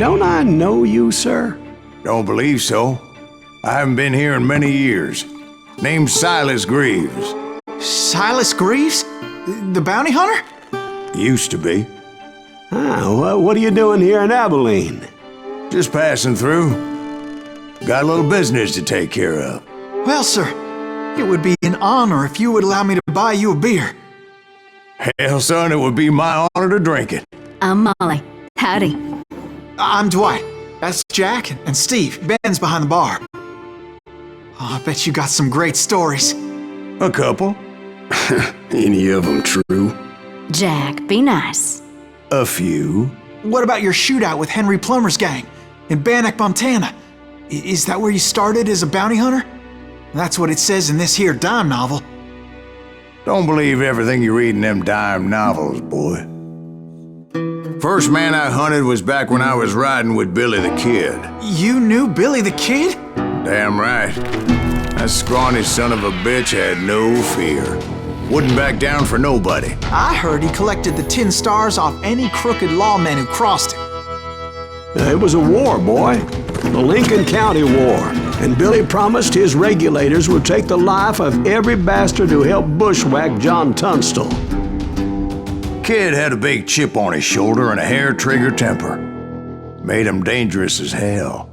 don't I know you, sir? Don't believe so. I haven't been here in many years. Name's Silas Greaves. Silas Greaves? The bounty hunter? Used to be. What are you doing here in Abilene? Just passing through. Got a little business to take care of. Well, sir, it would be an honor if you would allow me to buy you a beer. Hell, son, it would be my honor to drink it. I'm Molly. Howdy. I'm Dwight. That's Jack and Steve. Ben's behind the bar. Oh, I bet you got some great stories. A couple. Any of them true? Jack, be nice. A few. What about your shootout with Henry Plummer's gang in Bannock, Montana? Is that where you started as a bounty hunter? That's what it says in this here dime novel. Don't believe everything you read in them dime novels, boy. First man I hunted was back when I was riding with Billy the Kid. You knew Billy the Kid? Damn right. That scrawny son of a bitch had no fear. Wouldn't back down for nobody. I heard he collected the 10 stars off any crooked lawmen who crossed him. It was a war, boy. The Lincoln County War. And Billy promised his regulators would take the life of every bastard who helped bushwhack John Tunstall. Kid had a big chip on his shoulder and a hair-trigger temper. Made him dangerous as hell.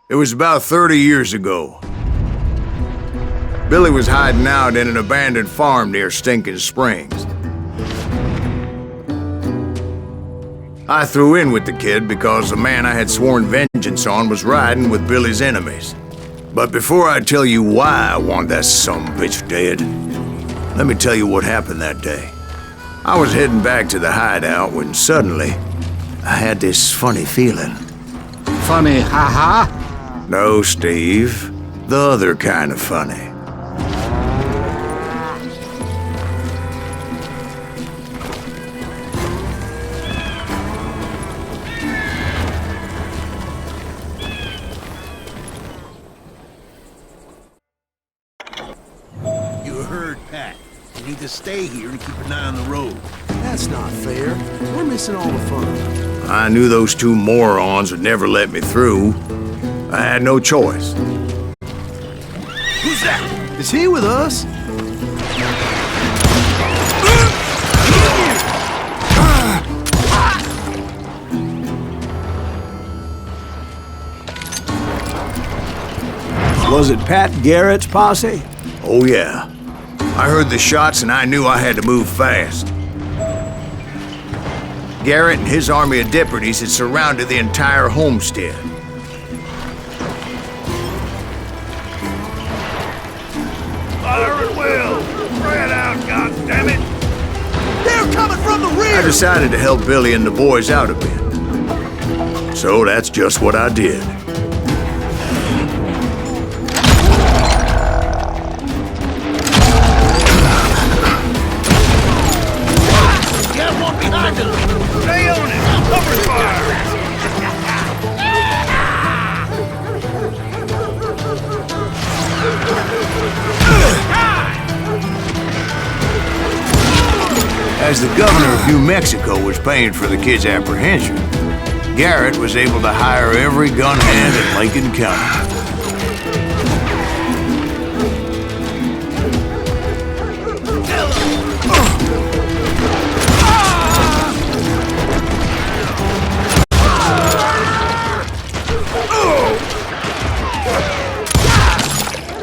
It was about 30 years ago. Billy was hiding out in an abandoned farm near Stinking Springs. I threw in with the kid because the man I had sworn vengeance on was riding with Billy's enemies. But before I tell you why I want that sumbitch dead, let me tell you what happened that day. I was heading back to the hideout when suddenly I had this funny feeling. Funny, ha-ha? No, Steve. The other kind of funny. You heard Pat. You need to stay here and keep an eye on the road. That's not fair. We're missing all the fun. I knew those two morons would never let me through. I had no choice. Who's that? Is he with us? Was it Pat Garrett's posse? Oh yeah. I heard the shots and I knew I had to move fast. Garrett and his army of deputies had surrounded the entire homestead. Fire at will! Spread out, goddammit! They're coming from the rear! I decided to help Billy and the boys out a bit. So that's just what I did. Got one behind us! Stay on it! Cover fire! As the governor of New Mexico was paying for the kid's apprehension, Garrett was able to hire every gun hand in Lincoln County.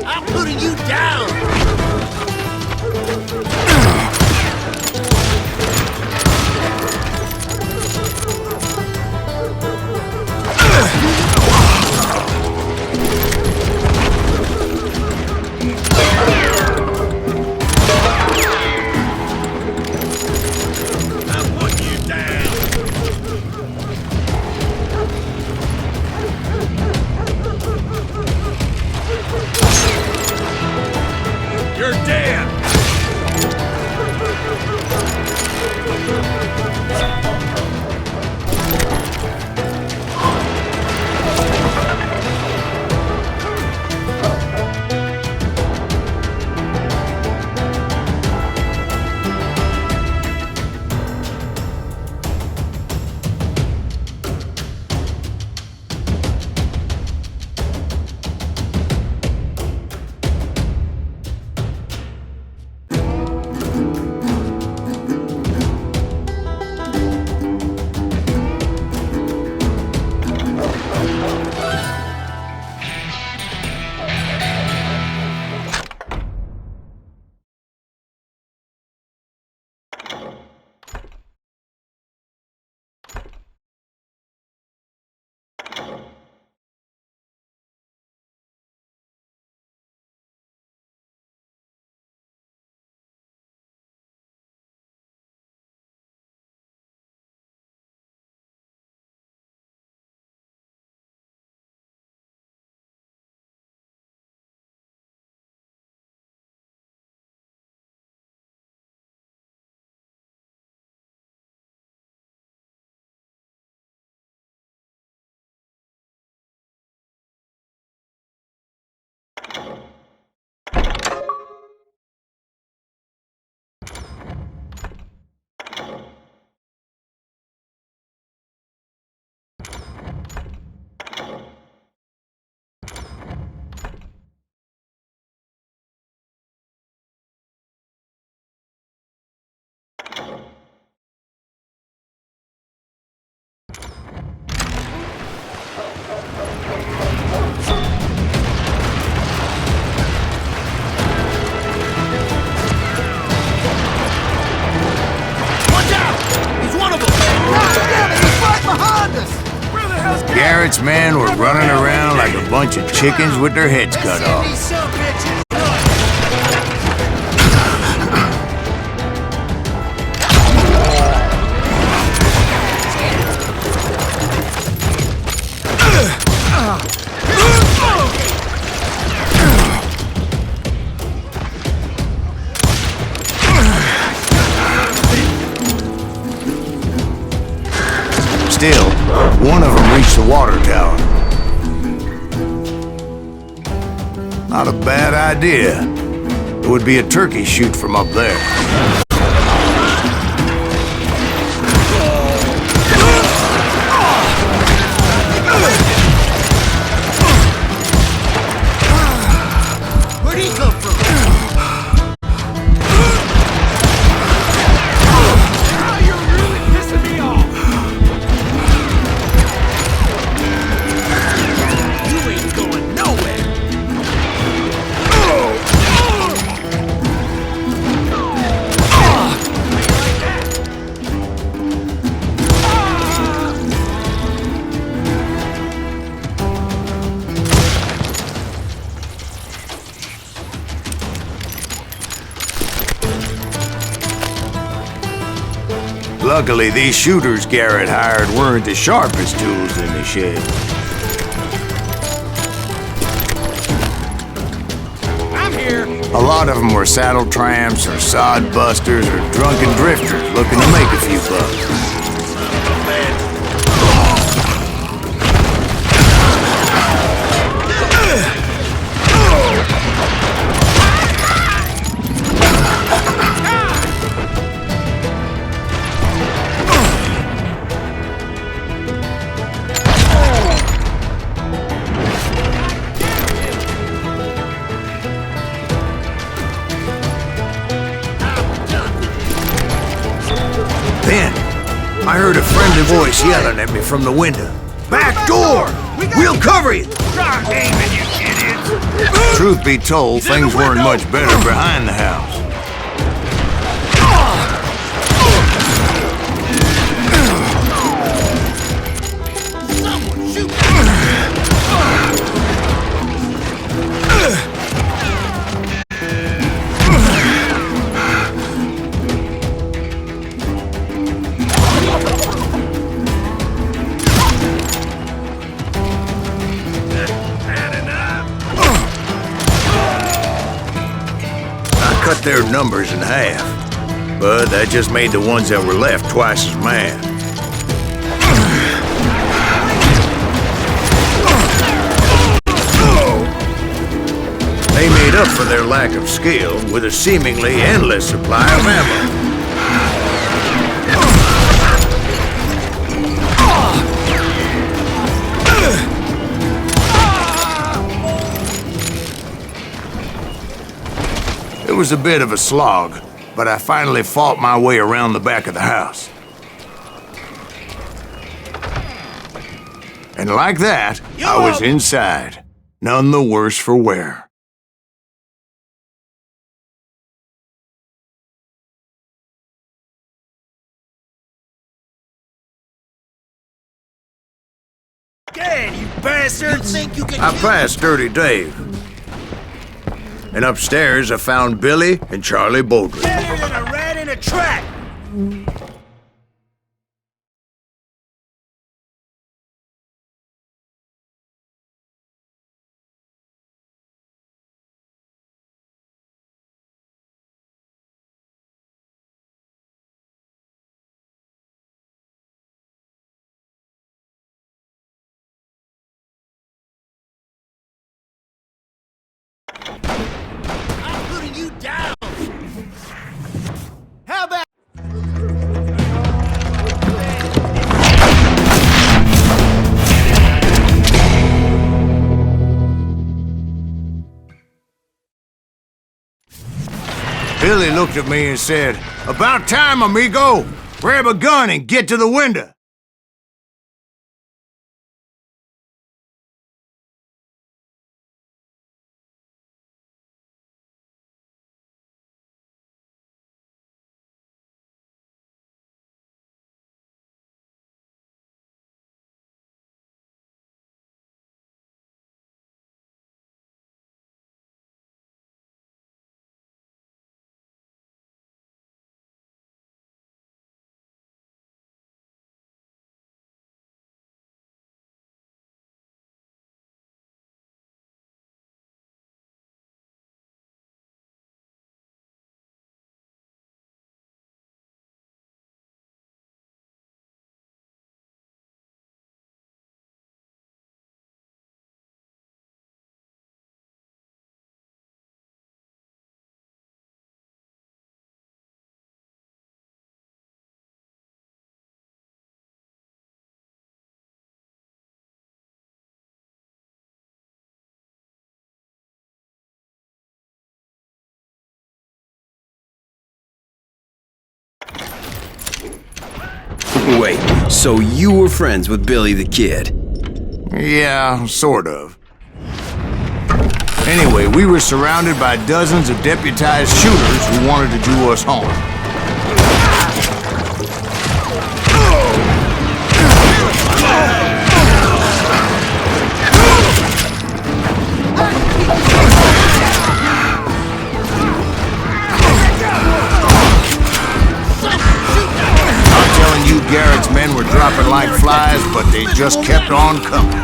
I'm putting you down! men were running around like a bunch of chickens with their heads cut off. Still, one of them reached the water tower. Not a bad idea. It would be a turkey shoot from up there. Where'd he come from? Luckily, these shooters Garrett hired weren't the sharpest tools in the shed. I'm here. A lot of them were saddle tramps or sod busters or drunken drifters looking to make a few bucks. Then, I heard a friendly voice yelling at me from the window. Back door! We'll cover you! Start aiming, you idiots! Truth be told, things weren't much better behind the house. Someone shoot! Cut their numbers in half, but that just made the ones that were left twice as mad. They made up for their lack of skill with a seemingly endless supply of ammo. It was a bit of a slog, but I finally fought my way around the back of the house. And like that, I was inside, none the worse for wear. Dead, you bastards! You think you can I passed Dirty Dave. And upstairs, I found Billy and Charlie Bowdre. Better than a rat in a trap! I'm putting you down! How about... Billy looked at me and said, "About time, amigo! Grab a gun and get to the window!" Wait, so you were friends with Billy the Kid? Yeah, sort of. Anyway, we were surrounded by dozens of deputized shooters who wanted to do us harm. I'm telling you, Garrett's men were dropping like flies, but they just kept on coming.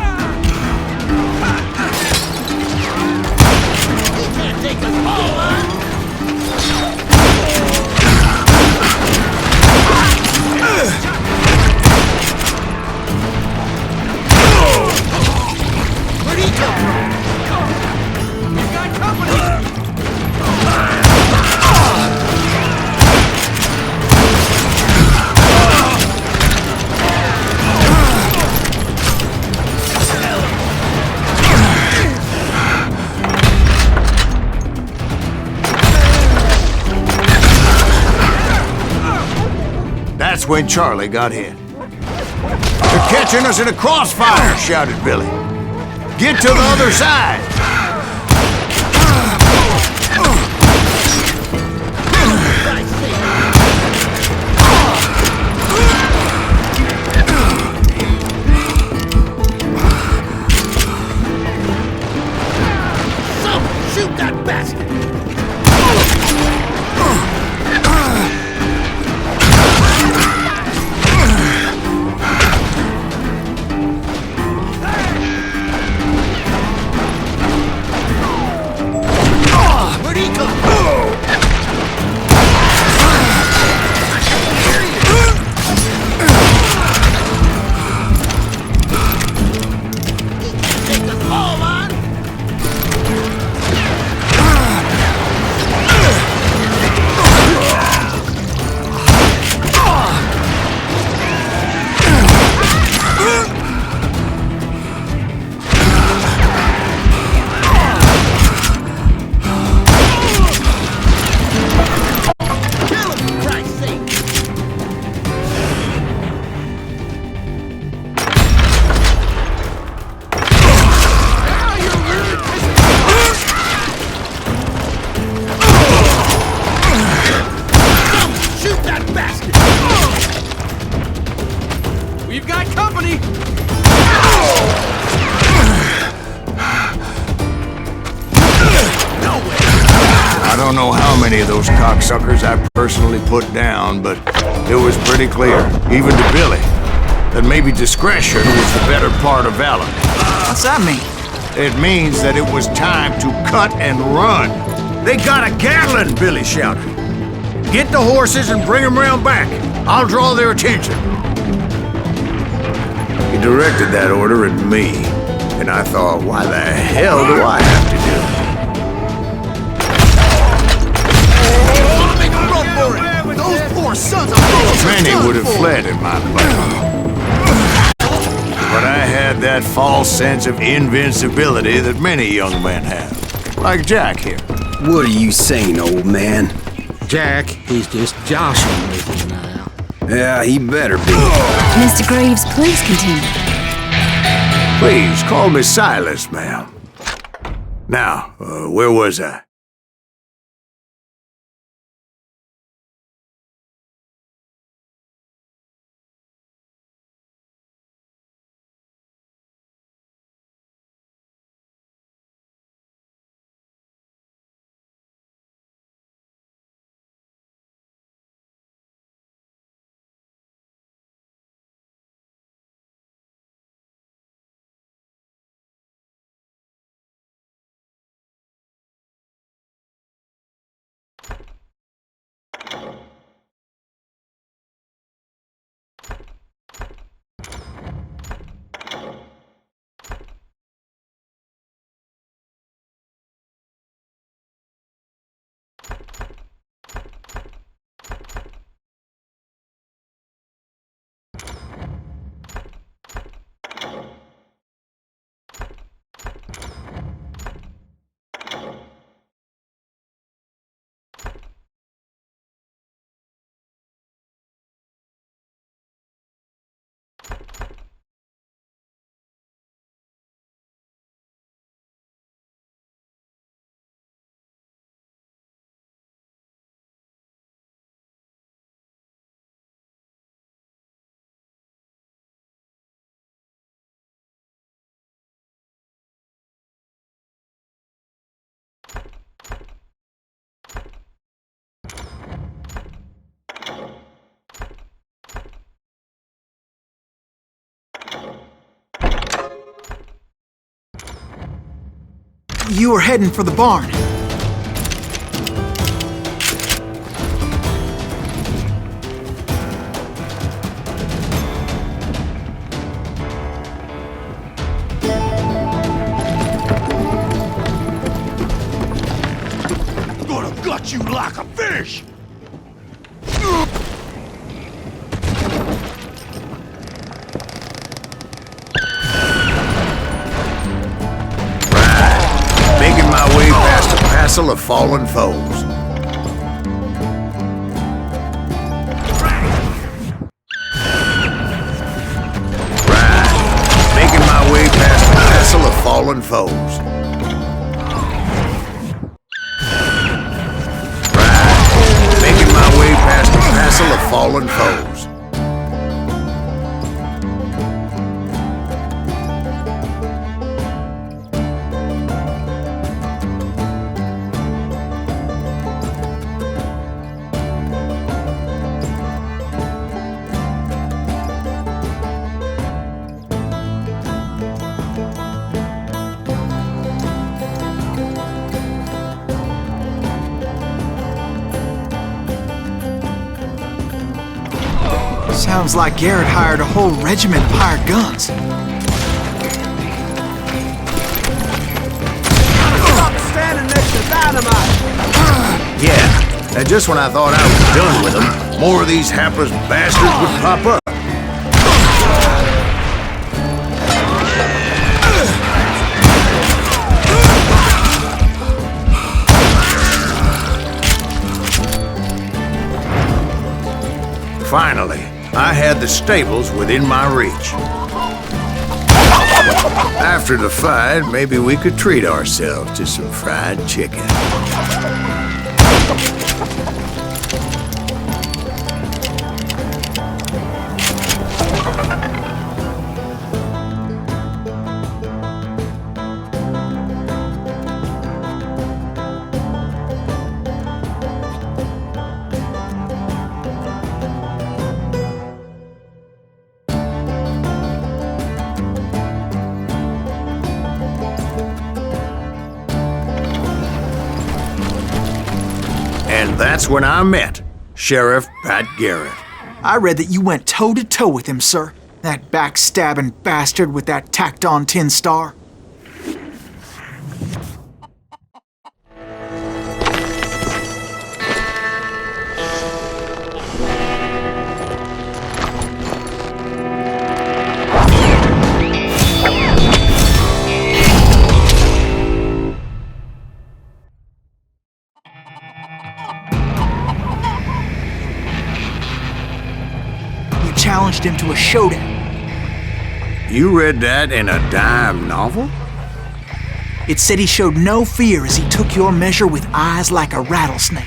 That's when Charlie got hit. "They're catching us in a crossfire!" shouted Billy. "Get to the other side!" Shoot that bastard! We've got company! I don't know how many of those cocksuckers I personally put down, but it was pretty clear, even to Billy, that maybe discretion was the better part of valor. What's that mean? It means that it was time to cut and run. "They got a Gatling!" Billy shouted. "Get the horses and bring them round back. I'll draw their attention." He directed that order at me, and I thought, why the hell do I have to do it? Make a run for it! Those poor sons of bitches! Many would have fled in my place. But I had that false sense of invincibility that many young men have. Like Jack here. What are you saying, old man? Jack, he's just joshing with you now. Yeah, he better be. Mr. Greaves, please continue. Please, call me Silas, ma'am. Now, where was I? You were heading for the barn. Gonna gut you like a fish! Making my way past a passel of fallen foes. Right. Making my way past a passel of fallen foes. Right. Making my way past a passel of fallen foes. Sounds like Garrett hired a whole regiment of hired guns. Stop standing next to dynamite! Yeah, and just when I thought I was done with them, more of these hapless bastards would pop up. Finally, I had the stables within my reach. After the fight, maybe we could treat ourselves to some fried chicken. And that's when I met Sheriff Pat Garrett. I read that you went toe-to-toe with him, sir. That backstabbing bastard with that tacked-on tin star. Challenged him to a showdown. You read that in a dime novel? It said he showed no fear as he took your measure with eyes like a rattlesnake.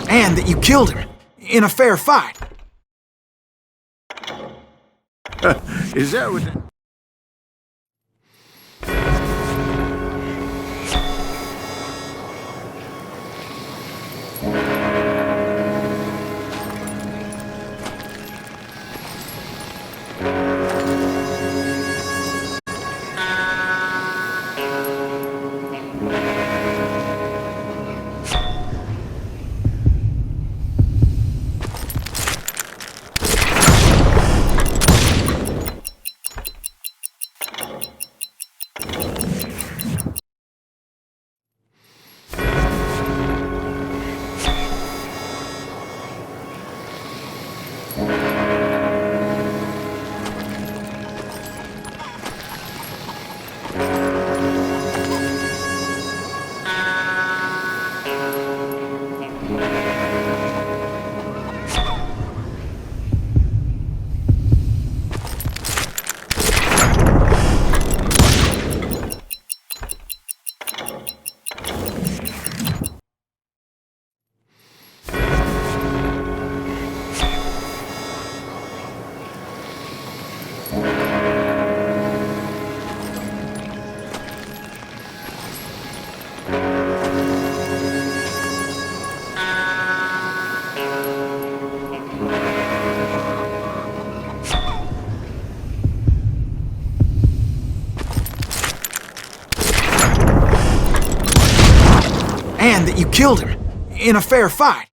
And that you killed him in a fair fight. Is that what... And that you killed him in a fair fight.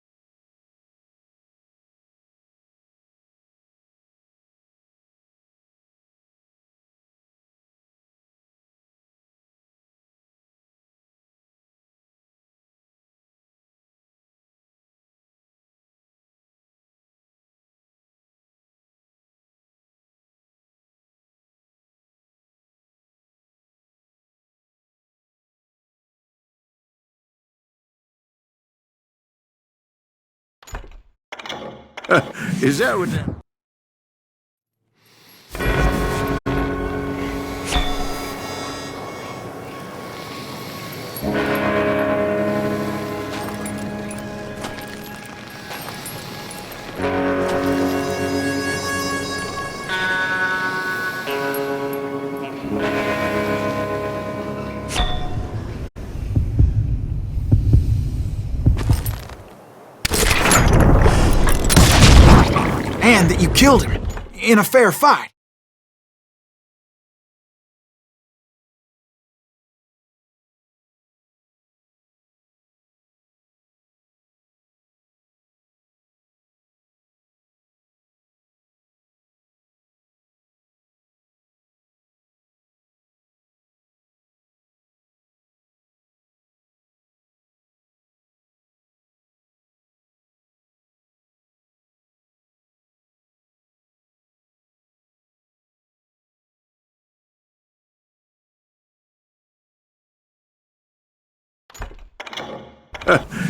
Is that what... And that you killed him in a fair fight.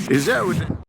Is that what...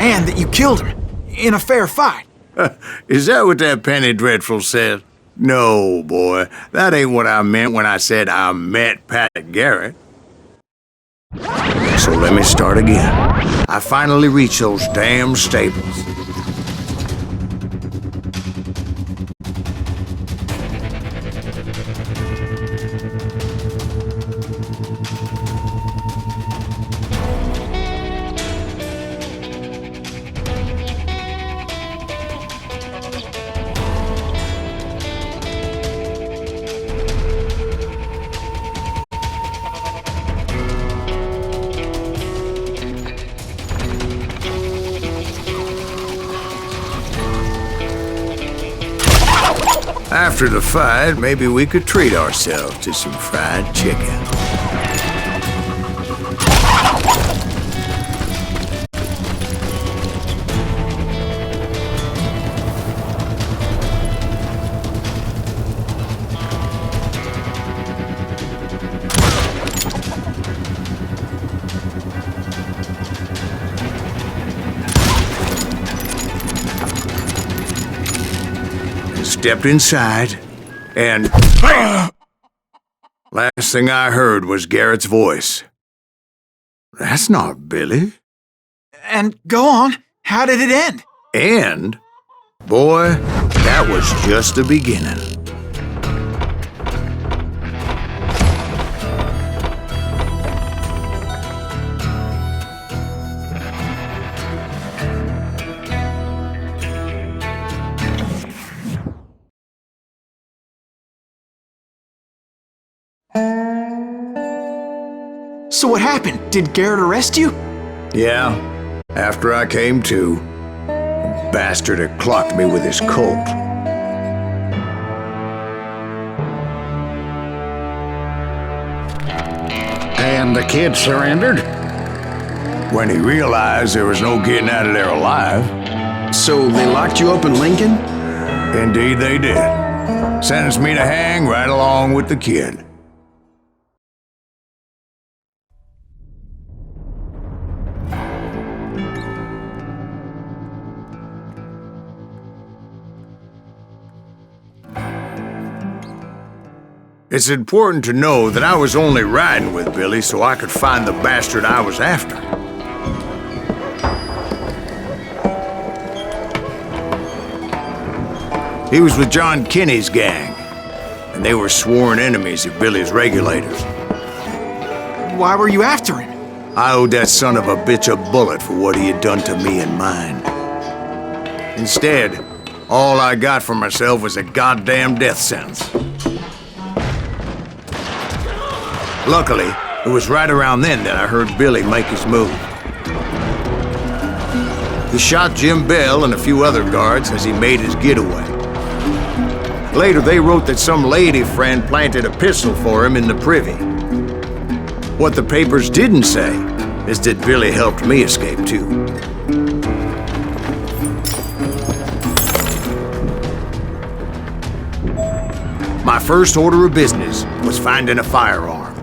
and that you killed him in a fair fight. Is that what that Penny Dreadful said? No, boy. That ain't what I meant when I said I met Pat Garrett. So let me start again. I finally reached those damn stables. After the fight, maybe we could treat ourselves to some fried chicken. Stepped inside, and last thing I heard was Garrett's voice. That's not Billy. And go on, how did it end? And, boy, that was just the beginning. So what happened? Did Garrett arrest you? Yeah, after I came to, the bastard had clocked me with his Colt. And the kid surrendered? When he realized there was no getting out of there alive. So they locked you up in Lincoln? Indeed they did. Sentenced me to hang right along with the kid. It's important to know that I was only riding with Billy so I could find the bastard I was after. He was with John Kinney's gang, and they were sworn enemies of Billy's regulators. Why were you after him? I owed that son of a bitch a bullet for what he had done to me and mine. Instead, all I got for myself was a goddamn death sentence. Luckily, it was right around then that I heard Billy make his move. He shot Jim Bell and a few other guards as he made his getaway. Later, they wrote that some lady friend planted a pistol for him in the privy. What the papers didn't say is that Billy helped me escape too. My first order of business was finding a firearm.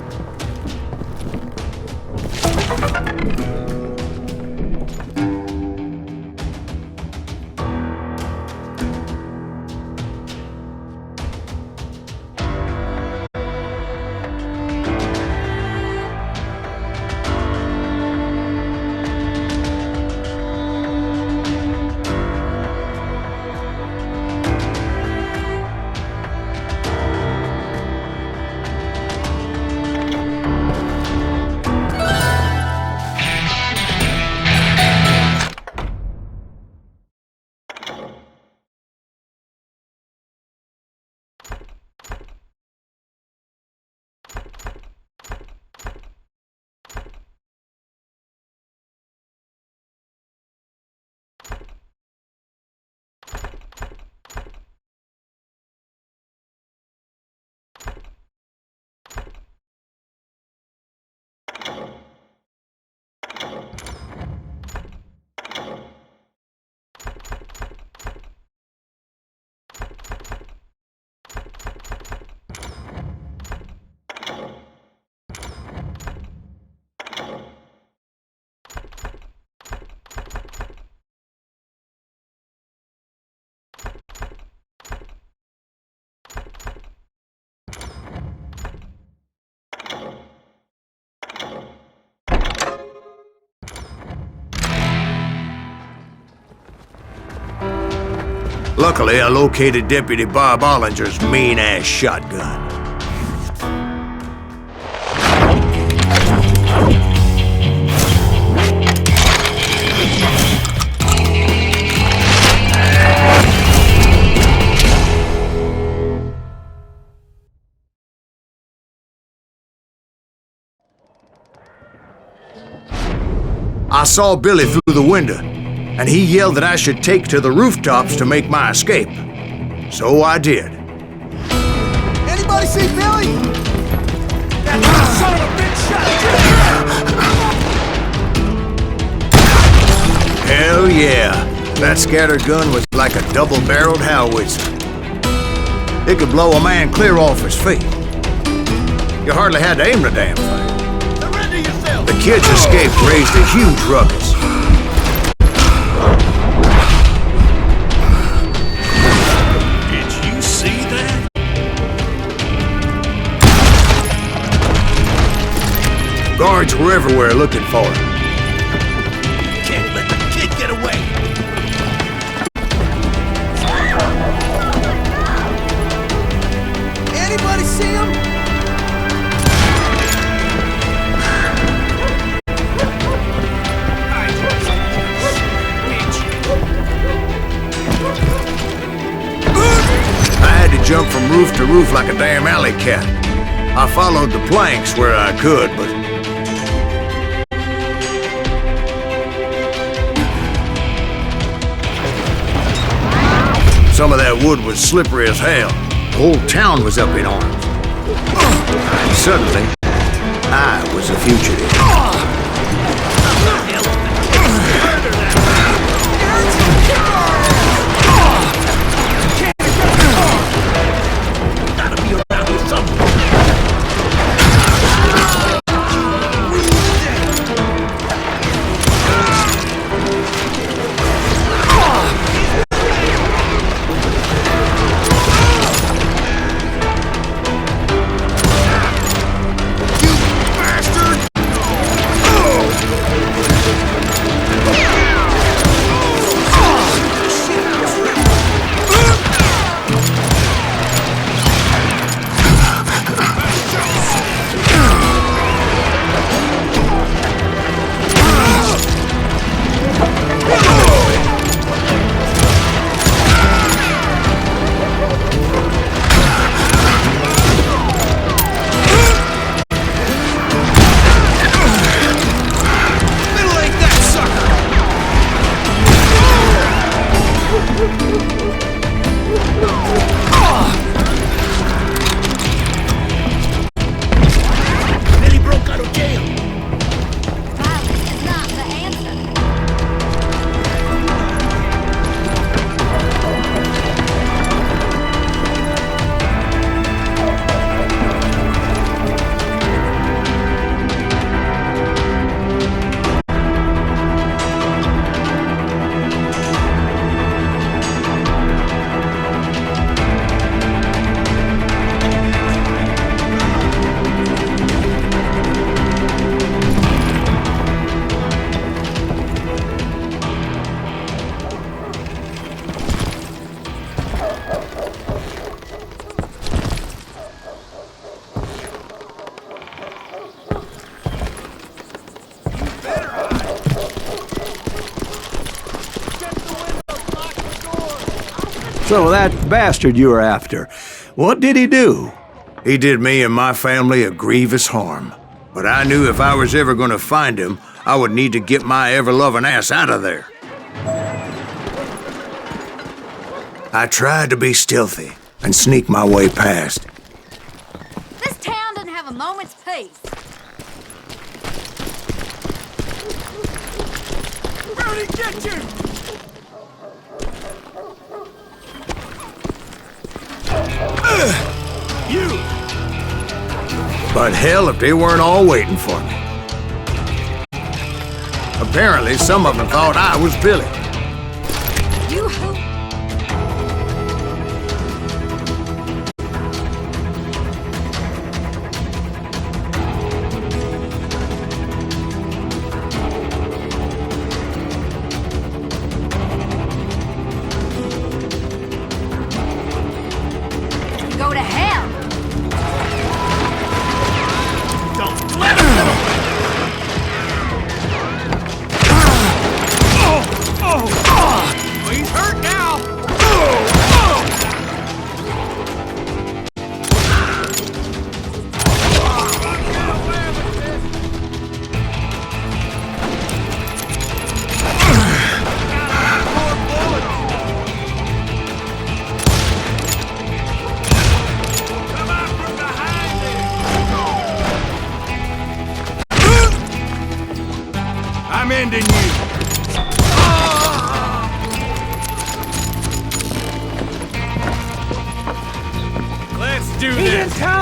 Luckily, I located Deputy Bob Ollinger's mean-ass shotgun. I saw Billy through the window, and he yelled that I should take to the rooftops to make my escape. So I did. Anybody see Billy? That son of a bitch shot! Hell yeah. That scatter gun was like a double-barreled howitzer. It could blow a man clear off his feet. You hardly had to aim the damn thing. Surrender yourself! The kid's escape raised a huge ruckus. Did you see that? Guards were everywhere looking for him. Can't let the kid get away! Anybody see him? I had to jump from roof to roof like a damn alley cat. I followed the planks where I could, but... some of that wood was slippery as hell. The whole town was up in arms. And suddenly, I was a fugitive. Gotta be around here somewhere! Billy broke out of jail! Violence is not the answer. So that bastard you were after, what did he do? He did me and my family a grievous harm. But I knew if I was ever gonna find him, I would need to get my ever-loving ass out of there. I tried to be stealthy and sneak my way past. This town doesn't have a moment's peace. Where'd he get you? You! But hell if they weren't all waiting for me. Apparently, some of them thought I was Billy. You who?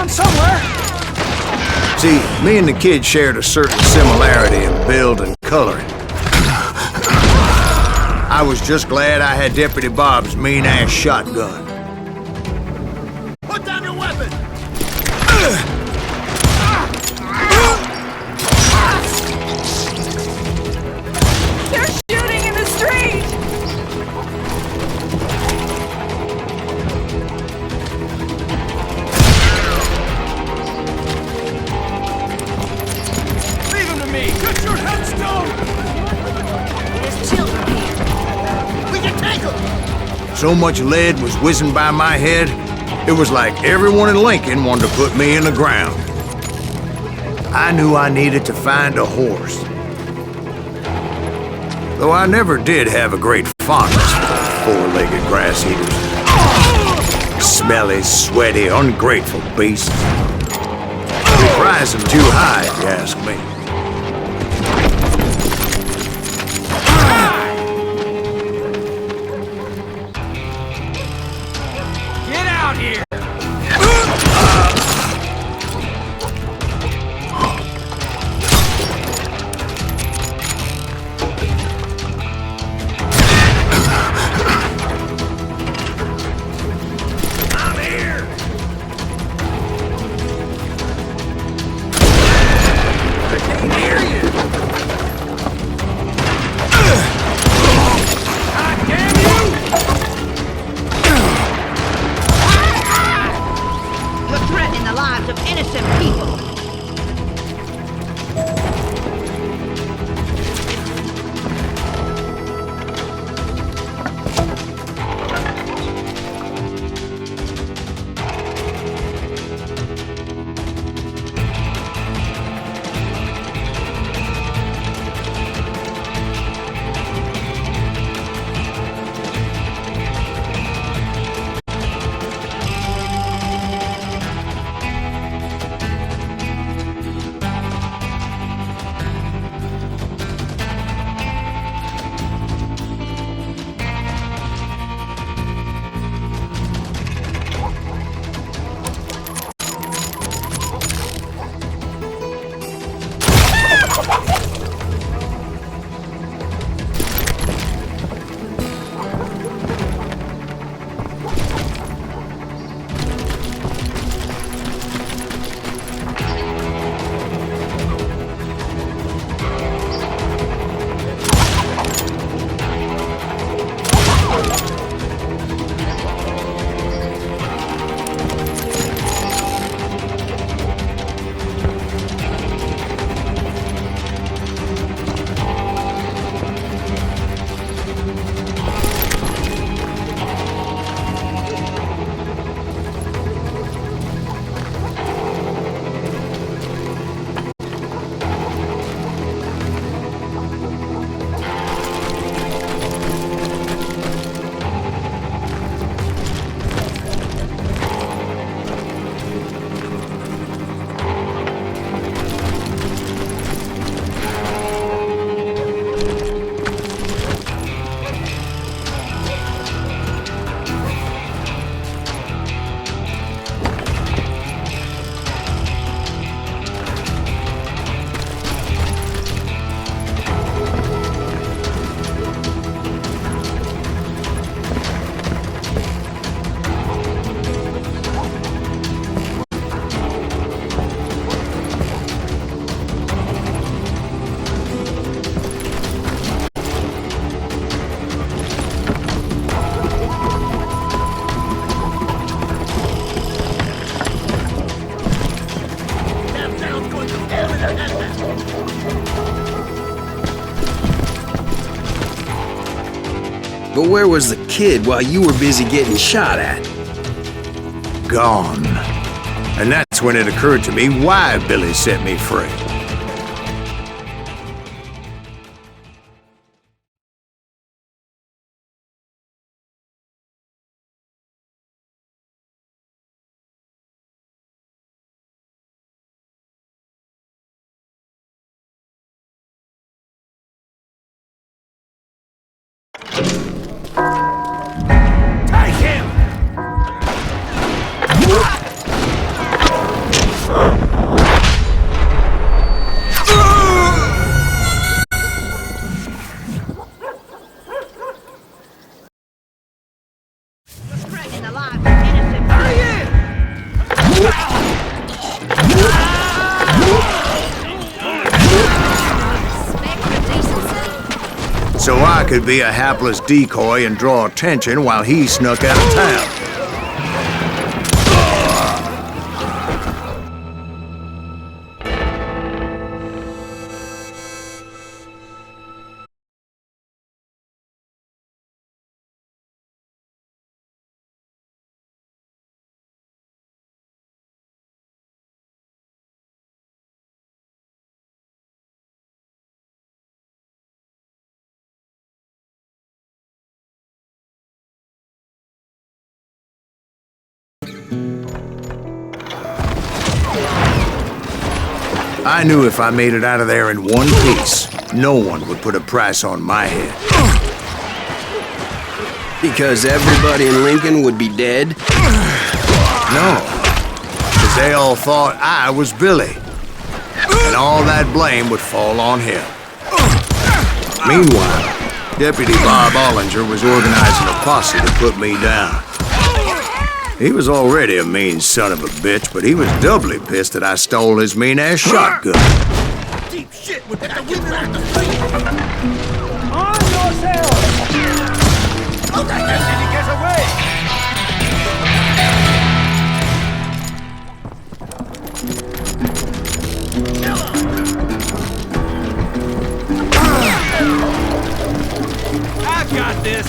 around somewhere. See, me and the kid shared a certain similarity in build and coloring. I was just glad I had Deputy Bob's mean-ass shotgun. Put down your weapon! They're shooting in the street! Leave him to me! Get your headstone! There's children here. We can take him! So much lead was whizzing by my head, it was like everyone in Lincoln wanted to put me in the ground. I knew I needed to find a horse. Though I never did have a great fondness for four-legged grass eaters. Smelly, sweaty, ungrateful beasts. We prize them too high, if you ask me. Get out here! I'm here! I can't hear you! God damn you! You're threatening the lives of innocent people. But where was the kid while you were busy getting shot at? Gone. And that's when it occurred to me why Billy set me free. Take him! could be a hapless decoy and draw attention while he snuck out of town. I knew if I made it out of there in one piece, no one would put a price on my head. Because everybody in Lincoln would be dead? No, because they all thought I was Billy, and all that blame would fall on him. Meanwhile, Deputy Bob Ollinger was organizing a posse to put me down. He was already a mean son of a bitch, but he was doubly pissed that I stole his mean-ass shotgun. Deep shit with that women on the street. On yourself! Oh, that he gets away! I got this!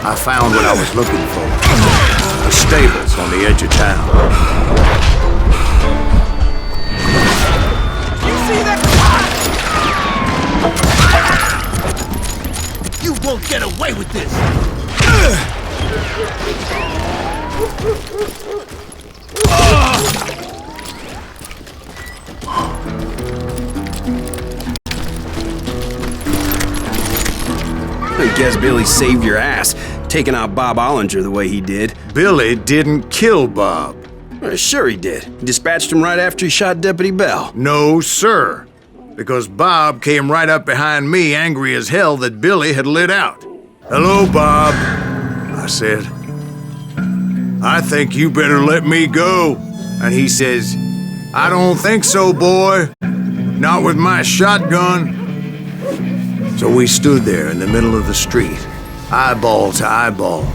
I found what I was looking for. The stables on the edge of town. You see that? You won't get away with this! I guess Billy saved your ass, taking out Bob Ollinger the way he did. Billy didn't kill Bob. Sure he did. He dispatched him right after he shot Deputy Bell. No, sir. Because Bob came right up behind me, angry as hell that Billy had lit out. "Hello, Bob," I said. "I think you better let me go." And he says, "I don't think so, boy. Not with my shotgun." So we stood there in the middle of the street, eyeball to eyeball.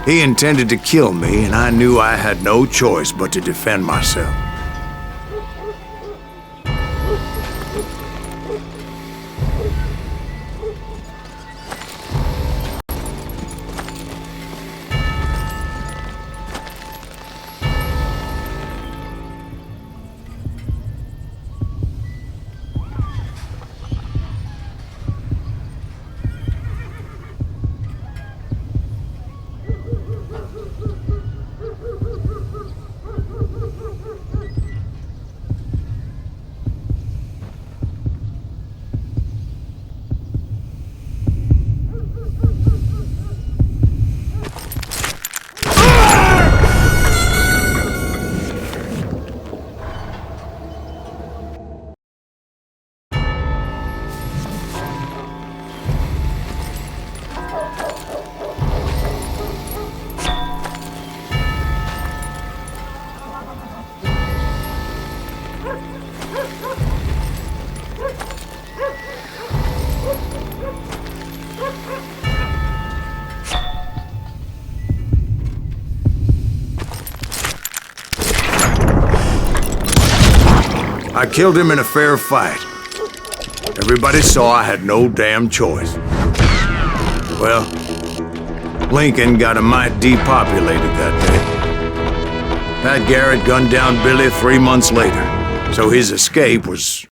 He intended to kill me, and I knew I had no choice but to defend myself. I killed him in a fair fight. Everybody saw I had no damn choice. Well, Lincoln got a mite depopulated that day. Pat Garrett gunned down Billy 3 months later, so his escape was...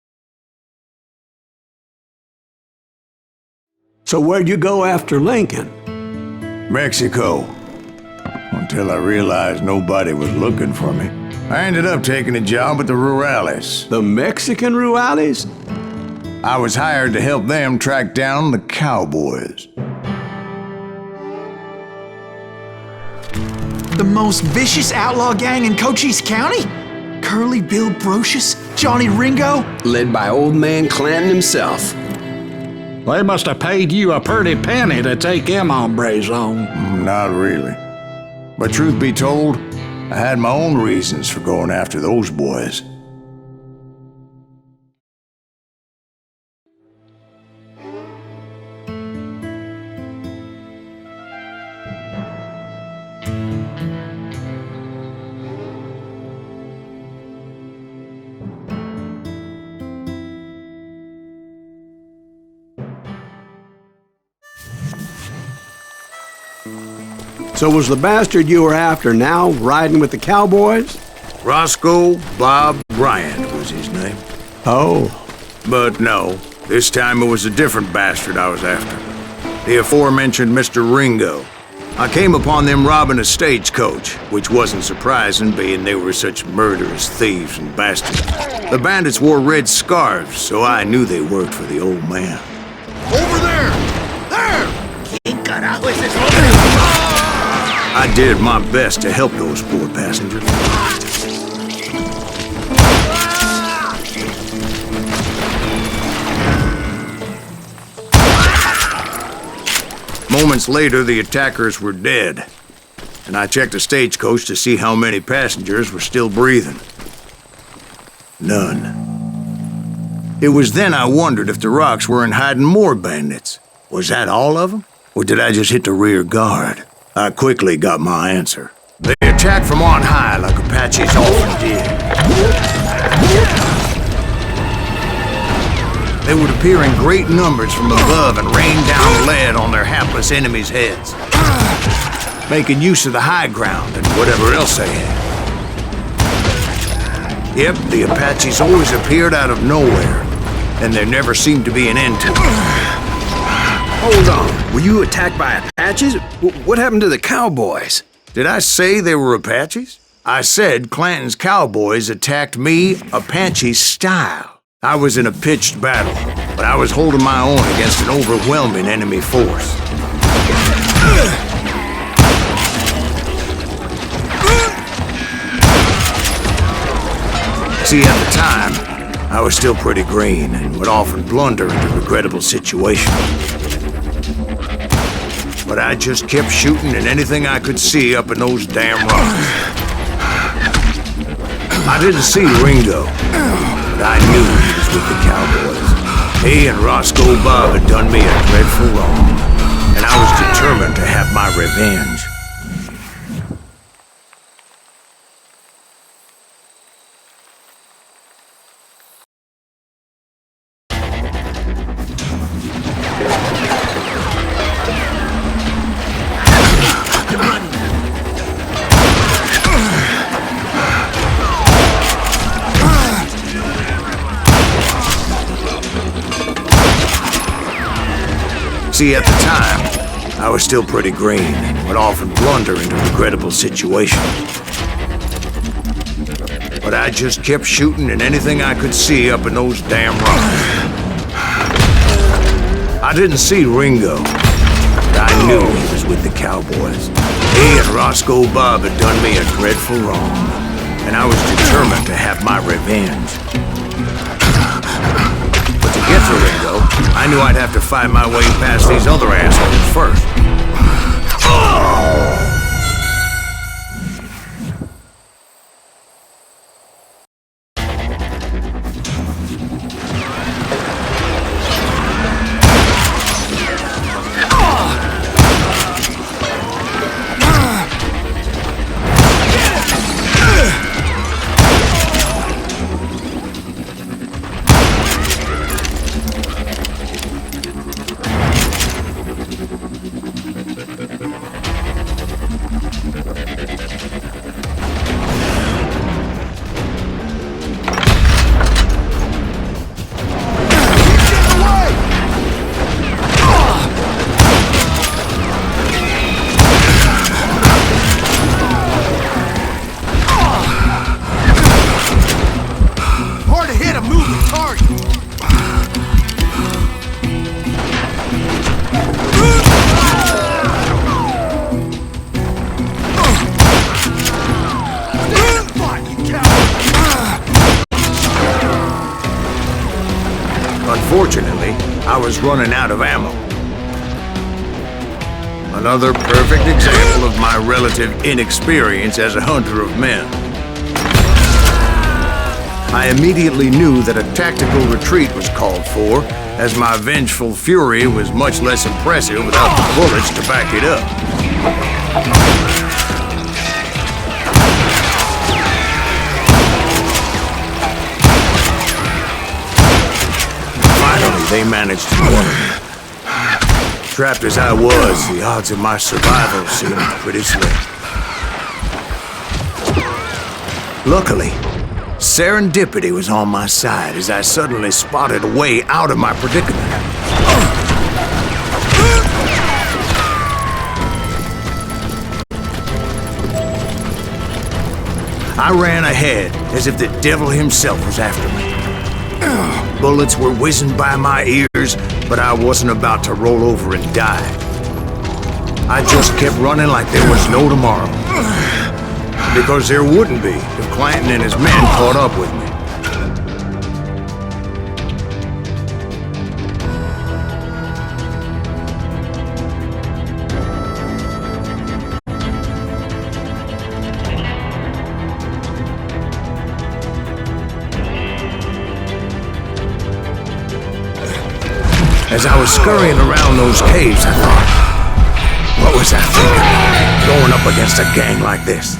So where'd you go after Lincoln? Mexico. Until I realized nobody was looking for me. I ended up taking a job at the Rurales. The Mexican Rurales? I was hired to help them track down the cowboys. The most vicious outlaw gang in Cochise County? Curly Bill Brocious? Johnny Ringo? Led by old man Clanton himself. They must have paid you a pretty penny to take them hombres on. Not really. But truth be told, I had my own reasons for going after those boys. So was the bastard you were after now riding with the cowboys? Roscoe Bob Bryant was his name. Oh. But no, this time it was a different bastard I was after. The aforementioned Mr. Ringo. I came upon them robbing a stagecoach, which wasn't surprising, being they were such murderous thieves and bastards. The bandits wore red scarves, so I knew they worked for the old man. Over there! There! ¿Quién carajo es ese? I did my best to help those poor passengers. Moments later, the attackers were dead, and I checked the stagecoach to see how many passengers were still breathing. None. It was then I wondered if the rocks weren't hiding more bandits. Was that all of them? Or did I just hit the rear guard? I quickly got my answer. They attacked from on high like Apaches often did. They would appear in great numbers from above and rain down lead on their hapless enemies' heads, making use of the high ground and whatever else they had. Yep, the Apaches always appeared out of nowhere, and there never seemed to be an end to it. Hold on. Were you attacked by Apaches? What happened to the cowboys? Did I say they were Apaches? I said Clanton's cowboys attacked me Apache style. I was in a pitched battle, but I was holding my own against an overwhelming enemy force. See, at the time, I was still pretty green and would often blunder into regrettable situations. But I just kept shooting at anything I could see up in those damn rocks. I didn't see Ringo, but I knew he was with the cowboys. He and Roscoe Bob had done me a dreadful wrong, and I was determined to have my revenge. See, at the time, I was still pretty green and would often blunder into regrettable situations. But I just kept shooting at anything I could see up in those damn rocks. I didn't see Ringo, but I knew he was with the cowboys. He and Roscoe Bob had done me a dreadful wrong, and I was determined to have my revenge. But to get to Ringo, I knew I'd have to find my way past these other assholes first. was running out of ammo. Another perfect example of my relative inexperience as a hunter of men. I immediately knew that a tactical retreat was called for, as my vengeful fury was much less impressive without the bullets to back it up. Finally, they managed to corner me. Trapped as I was, the odds of my survival seemed pretty slim. Luckily, serendipity was on my side as I suddenly spotted a way out of my predicament. I ran ahead as if the devil himself was after me. Bullets were whizzing by my ears, but I wasn't about to roll over and die. I just kept running like there was no tomorrow. Because there wouldn't be if Clanton and his men caught up with me. As I was scurrying around those caves, I thought, what was I thinking? Going up against a gang like this?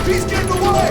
He's getting away!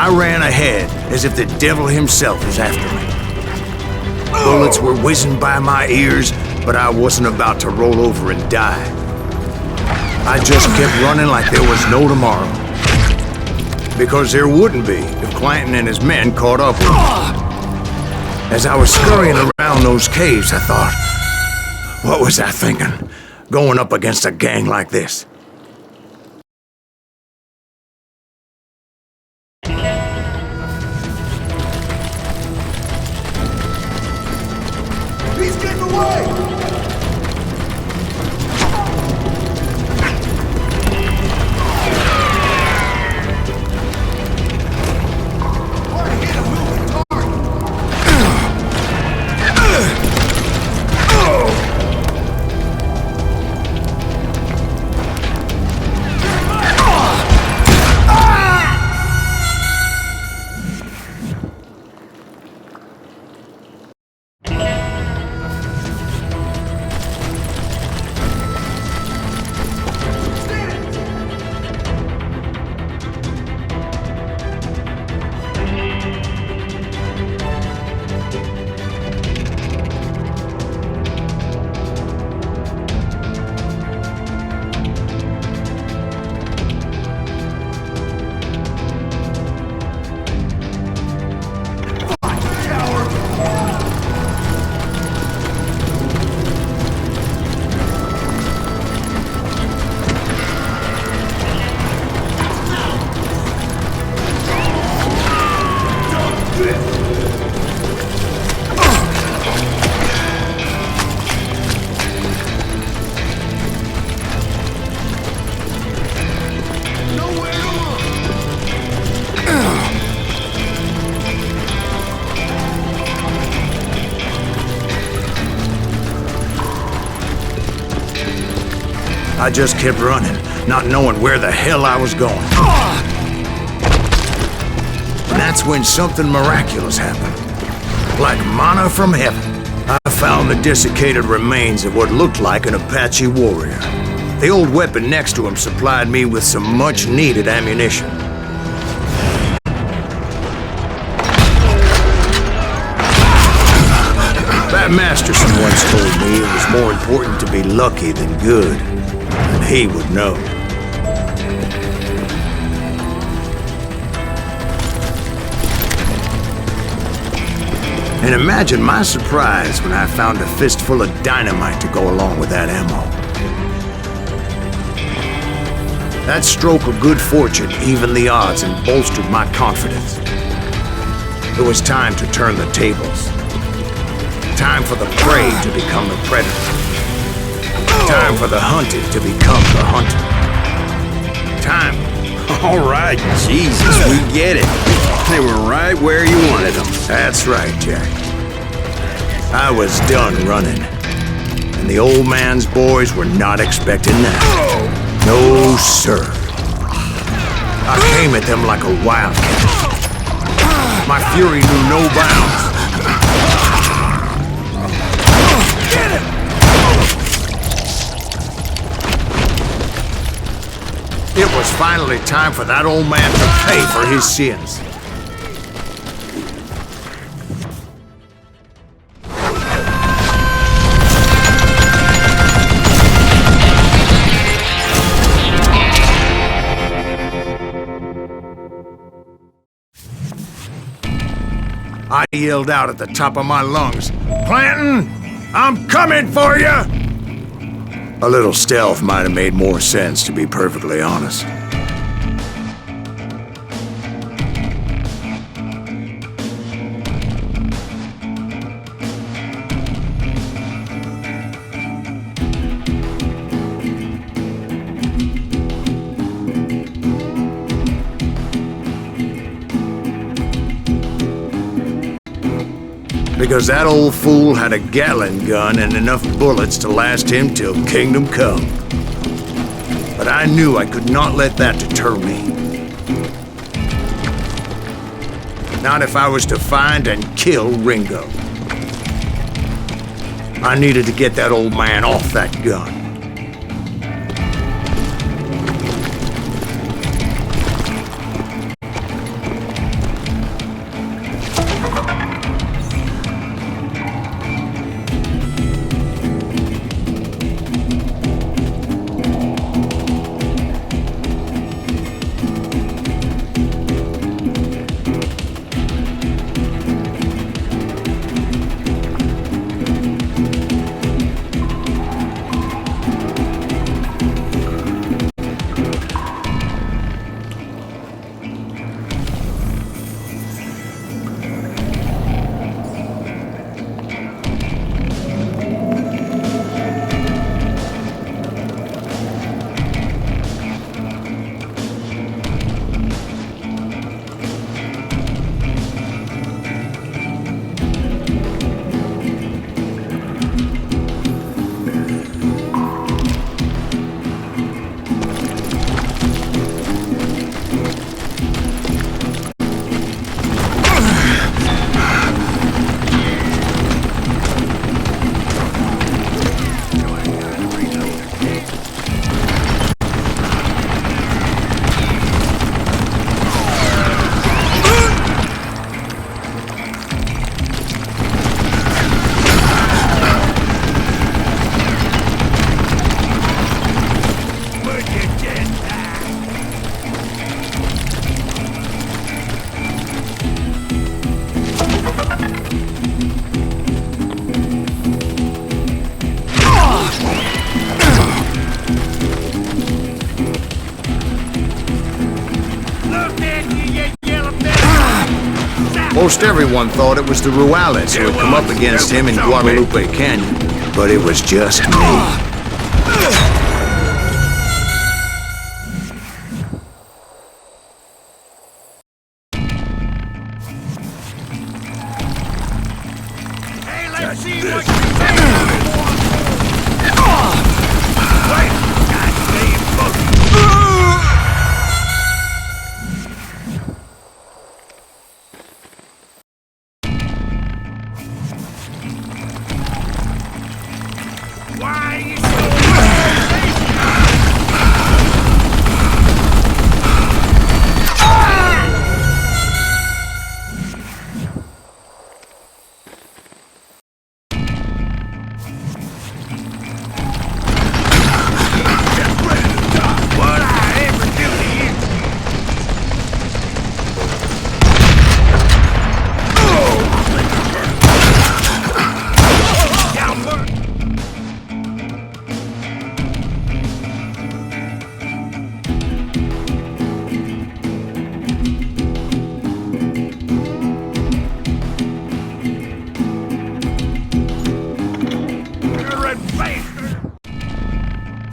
I ran ahead as if the devil himself was after me. Bullets were whizzing by my ears, but I wasn't about to roll over and die. I just kept running like there was no tomorrow. Because there wouldn't be if Clanton and his men caught up with me. As I was scurrying around those caves, I thought, what was I thinking, going up against a gang like this? He's getting away! I just kept running, not knowing where the hell I was going. And that's when something miraculous happened. Like manna from heaven, I found the desiccated remains of what looked like an Apache warrior. The old weapon next to him supplied me with some much-needed ammunition. Pat Masterson once told me it was more important to be lucky than good. And he would know. And imagine my surprise when I found a fistful of dynamite to go along with that ammo. That stroke of good fortune evened the odds and bolstered my confidence. It was time to turn the tables. Time for the prey to become the predator. Time for the hunted to become the hunter. Time. All right, Jesus, we get it. They were right where you wanted them. That's right, Jack. I was done running. And the old man's boys were not expecting that. No, sir. I came at them like a wildcat. My fury knew no bounds. Get him! It was finally time for that old man to pay for his sins. I yelled out at the top of my lungs, "Clanton, I'm coming for you!" A little stealth might have made more sense, to be perfectly honest. Because that old fool had a Gatling gun and enough bullets to last him till kingdom come. But I knew I could not let that deter me. Not if I was to find and kill Ringo. I needed to get that old man off that gun. Most everyone thought it was the Ruales who had come up against him in Guadalupe Canyon, but it was just me. Let's see what you say. Wait, goddamn boat. Why are you so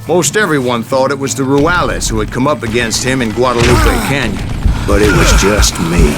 Most everyone thought it was the Ruales who had come up against him in Guadalupe Canyon, but it was just me.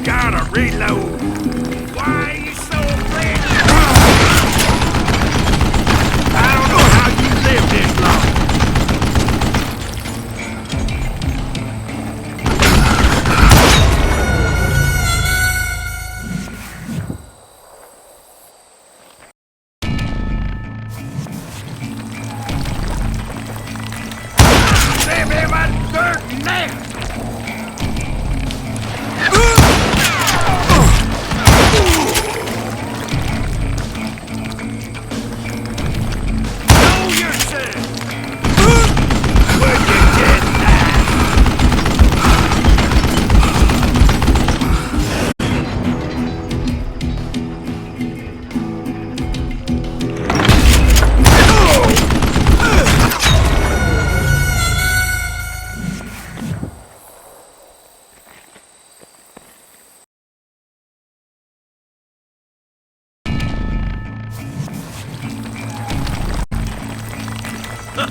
gotta reload? Why are you so afraid? I don't know how you live this long. Damn him, I'm dirt now.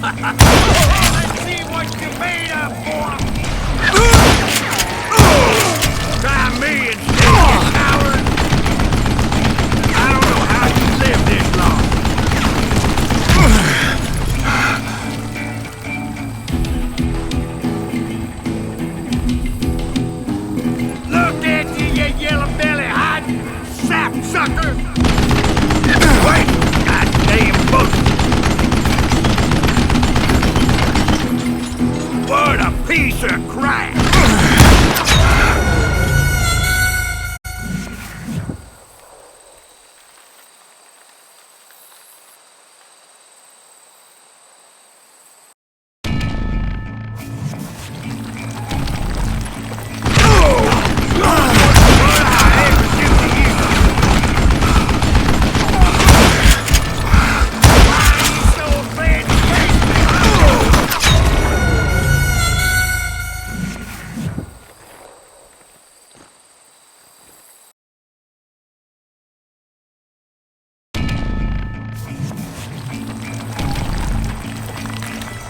Let's see what you're made of, boy! Try me instead, you coward! I don't know how you live this long. Look at you, you yellow-belly hot sapsucker! Wait, goddamn bullshit! What a piece of crap!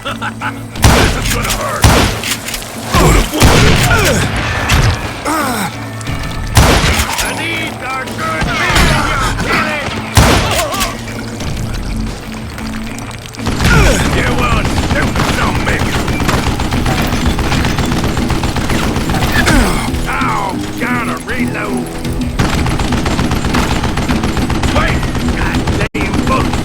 This is gonna hurt! And these are good men, you kill it! You want stupid dumb bitch! Oh, gotta reload! Wait, goddamn bullshit!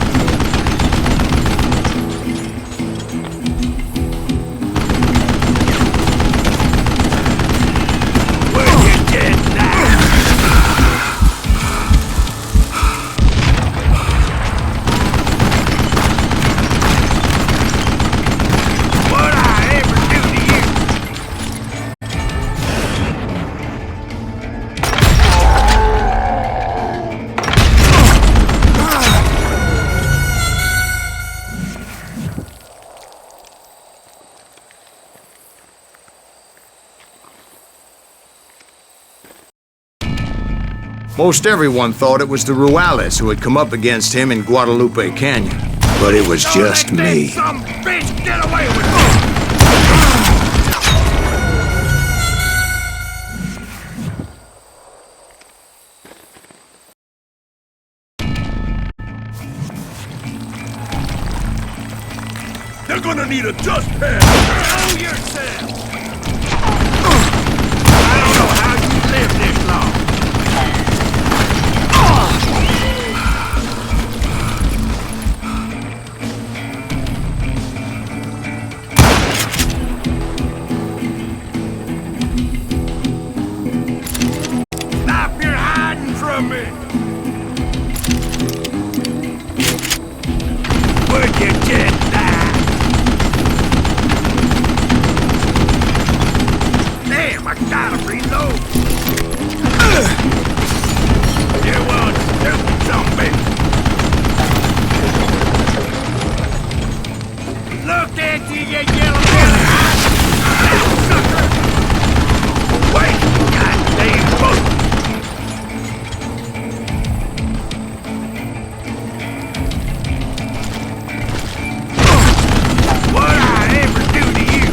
Most everyone thought it was the Ruales who had come up against him in Guadalupe Canyon. But it was just me. Some bitch get away with it! They're gonna need a dustpan! Show yourself! I don't know how you lived this long. Stop your hiding from me! Would you just die? Damn, I gotta reload! You want stupid zombie! Look at you, you yellow sucker! Wait, goddamn bull! What I ever do to you?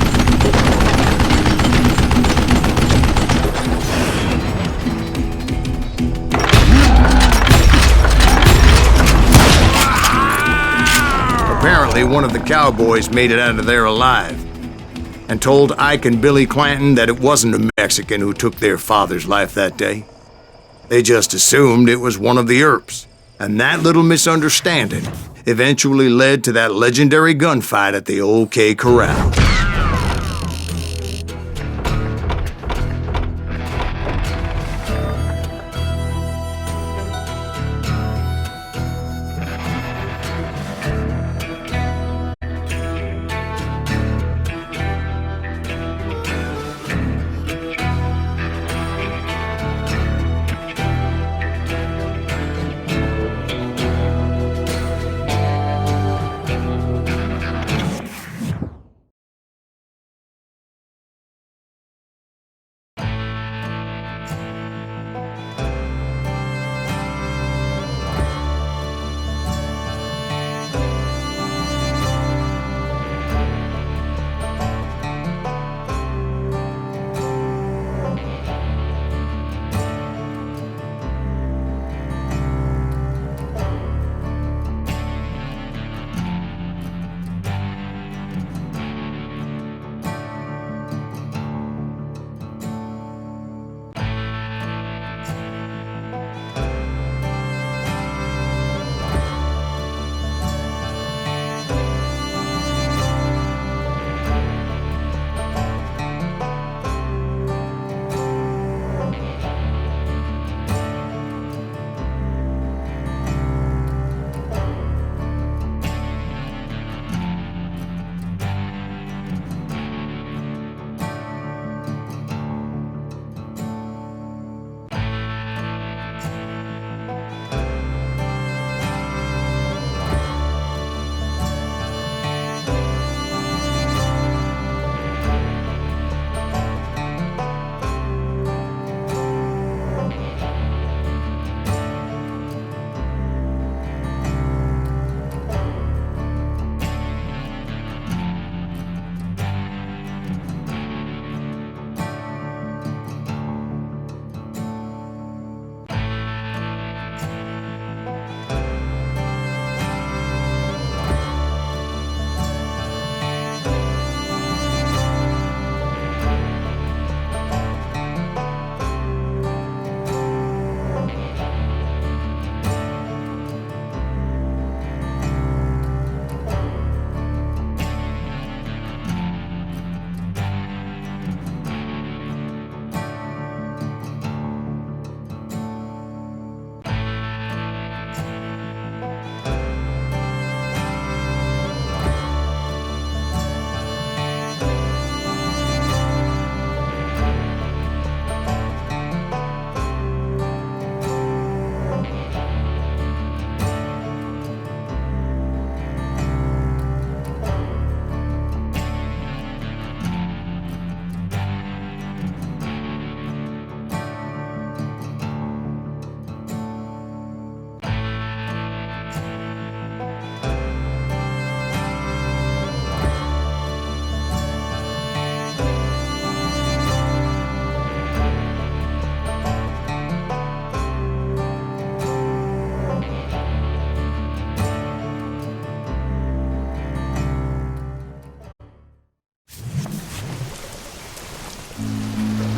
Apparently, one of the cowboys made it out of there alive and told Ike and Billy Clanton that it wasn't a Mexican who took their father's life that day. They just assumed it was one of the Earps, and that little misunderstanding eventually led to that legendary gunfight at the OK Corral.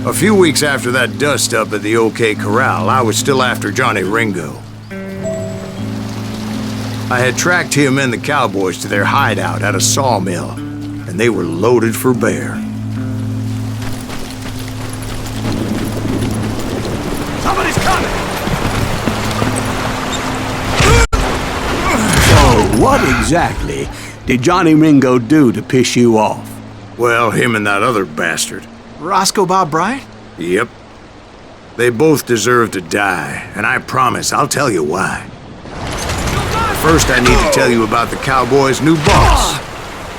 A few weeks after that dust-up at the OK Corral, I was still after Johnny Ringo. I had tracked him and the cowboys to their hideout at a sawmill, and they were loaded for bear. Somebody's coming! So, what exactly did Johnny Ringo do to piss you off? Well, him and that other bastard. Roscoe Bob Bryant? Yep. They both deserve to die, and I promise I'll tell you why. First, I need to tell you about the Cowboys' new boss,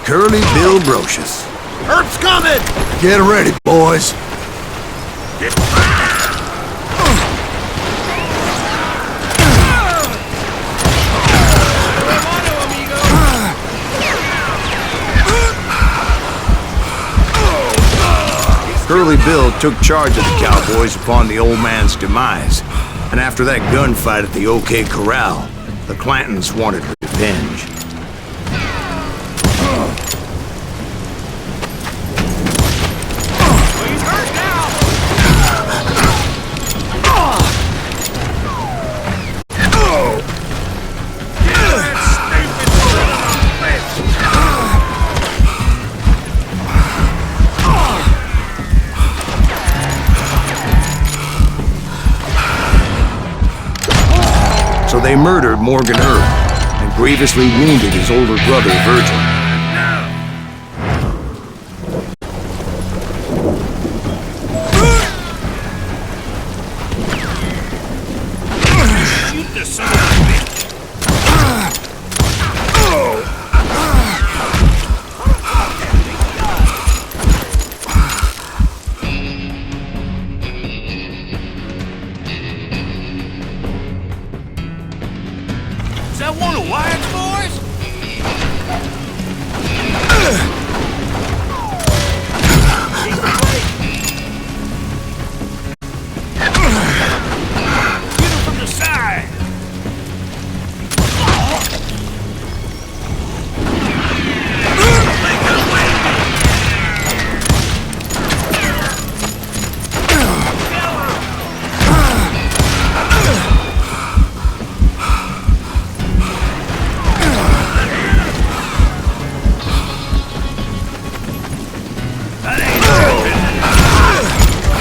Curly Bill Brocious. Herb's coming! Get ready, boys. Curly Bill took charge of the Cowboys upon the old man's demise, and after that gunfight at the OK Corral, the Clantons wanted revenge. He's hurt now! So they murdered Morgan Earp and grievously wounded his older brother, Virgil. Shoot the son of a bitch! Is that one of Wyatt's boys? Get him from the side!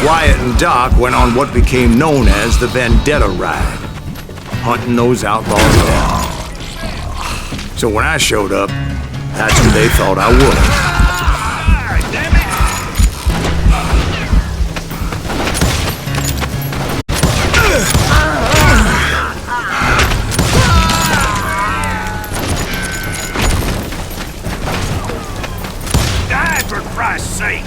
Wyatt and Doc went on what became known as the Vendetta Ride, hunting those outlaws down. So when I showed up, that's who they thought I was. Damn it! Die for Christ's sake!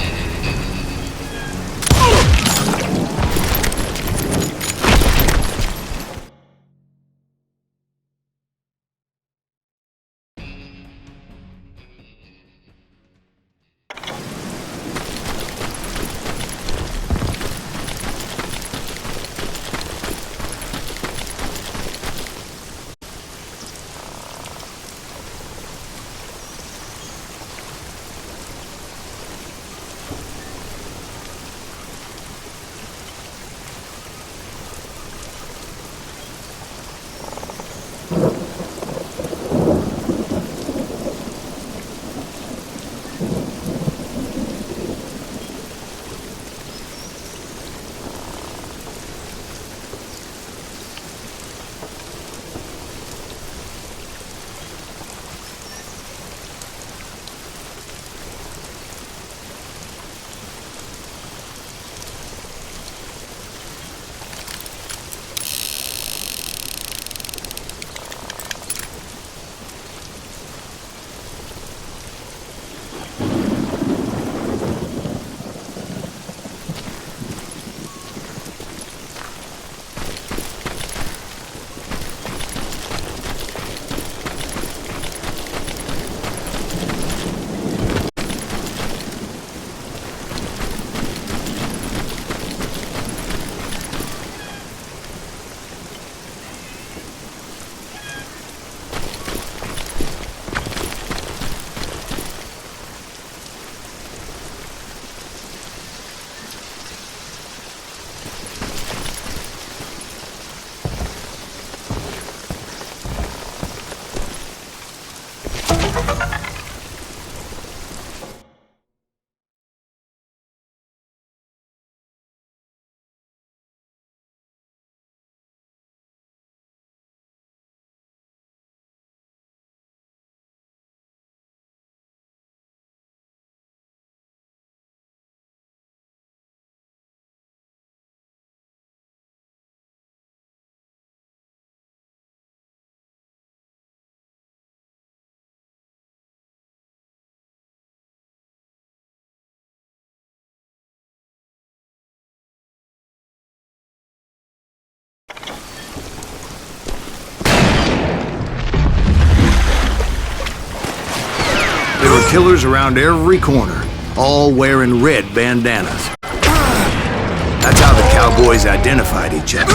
killers around every corner, all wearing red bandanas. That's how the cowboys identified each other,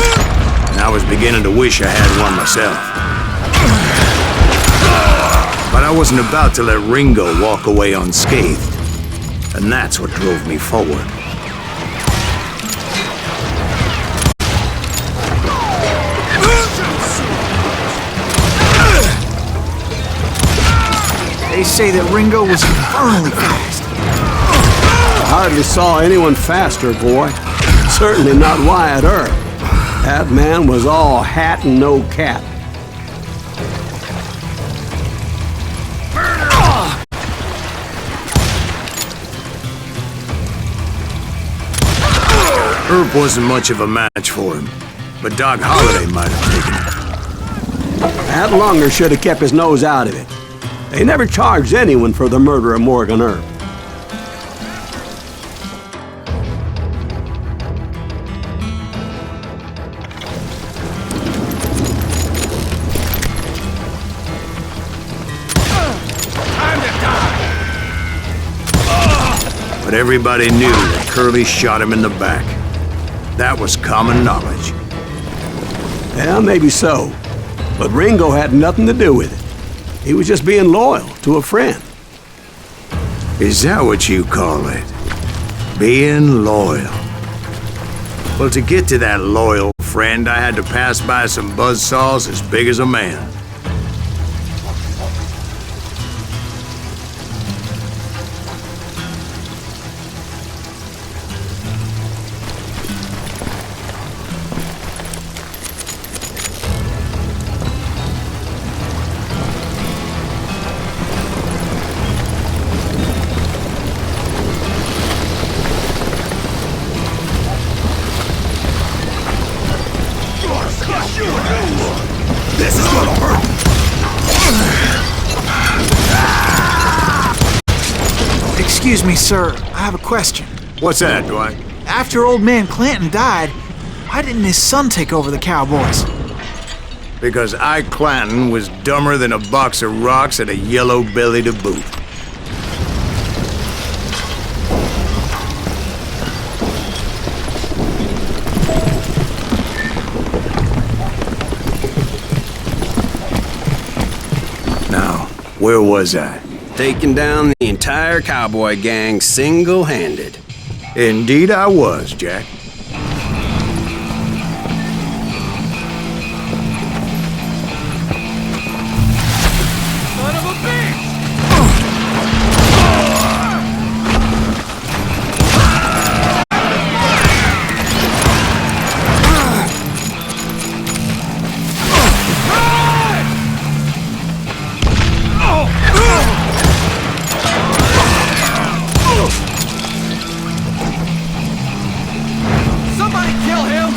and I was beginning to wish I had one myself. But I wasn't about to let Ringo walk away unscathed, and that's what drove me forward. They say that Ringo was infernally fast. I hardly saw anyone faster, boy. Certainly not Wyatt Earp. That man was all hat and no cap. Earp wasn't much of a match for him, but Doc Holliday might have taken it. That Lunger should have kept his nose out of it. They never charged anyone for the murder of Morgan Earp. But everybody knew that Curly shot him in the back. That was common knowledge. Yeah, maybe so. But Ringo had nothing to do with it. He was just being loyal to a friend. Is that what you call it? Being loyal? Well, to get to that loyal friend, I had to pass by some buzzsaws as big as a man. This is gonna hurt. Excuse me, sir. I have a question. What's that, Dwight? After old man Clanton died, why didn't his son take over the Cowboys? Because Ike Clanton was dumber than a box of rocks and a yellow belly to boot. Now, where was I? Taking down the entire cowboy gang single-handed. Indeed I was, Jack. Son of a bitch! Somebody kill him!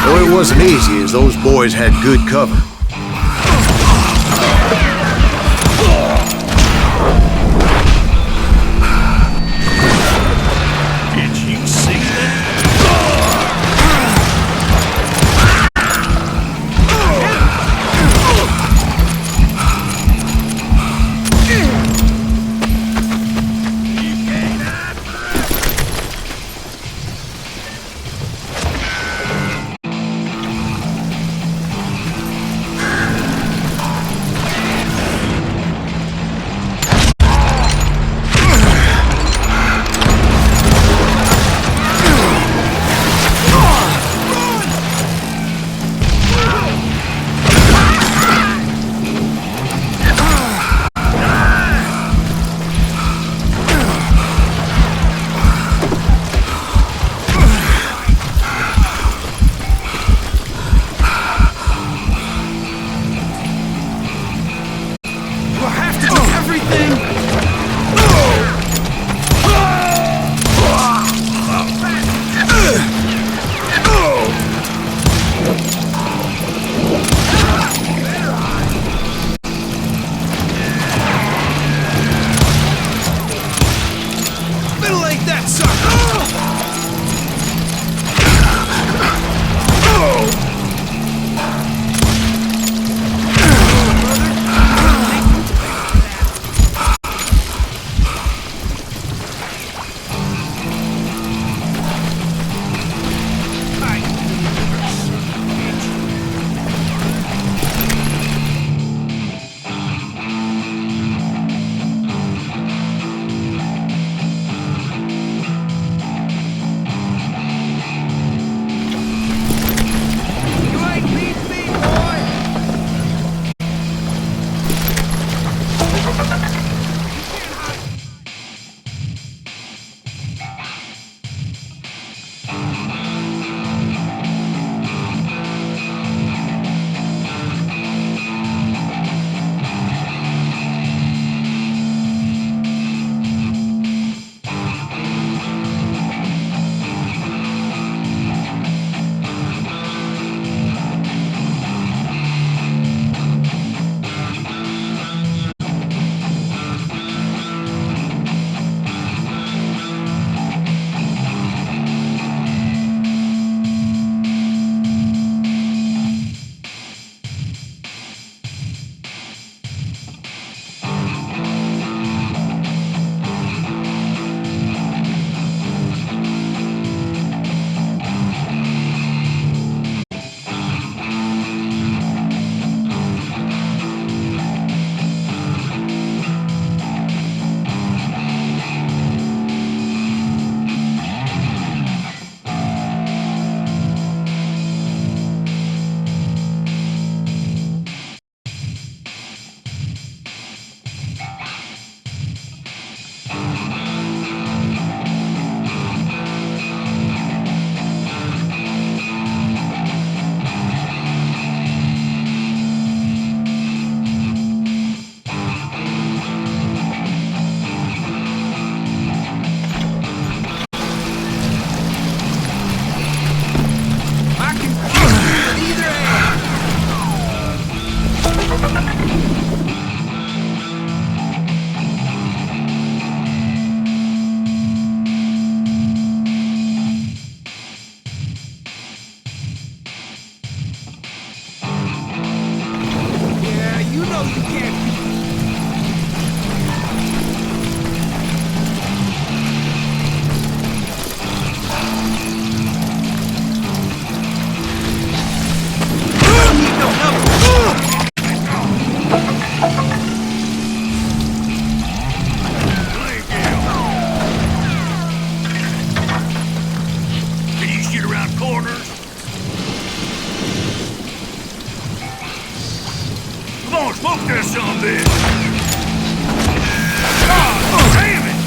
Well, it wasn't easy, as those boys had good cover. Did you see that? Can you shoot around corners? Come on, smoke that son of a bitch! Damn it!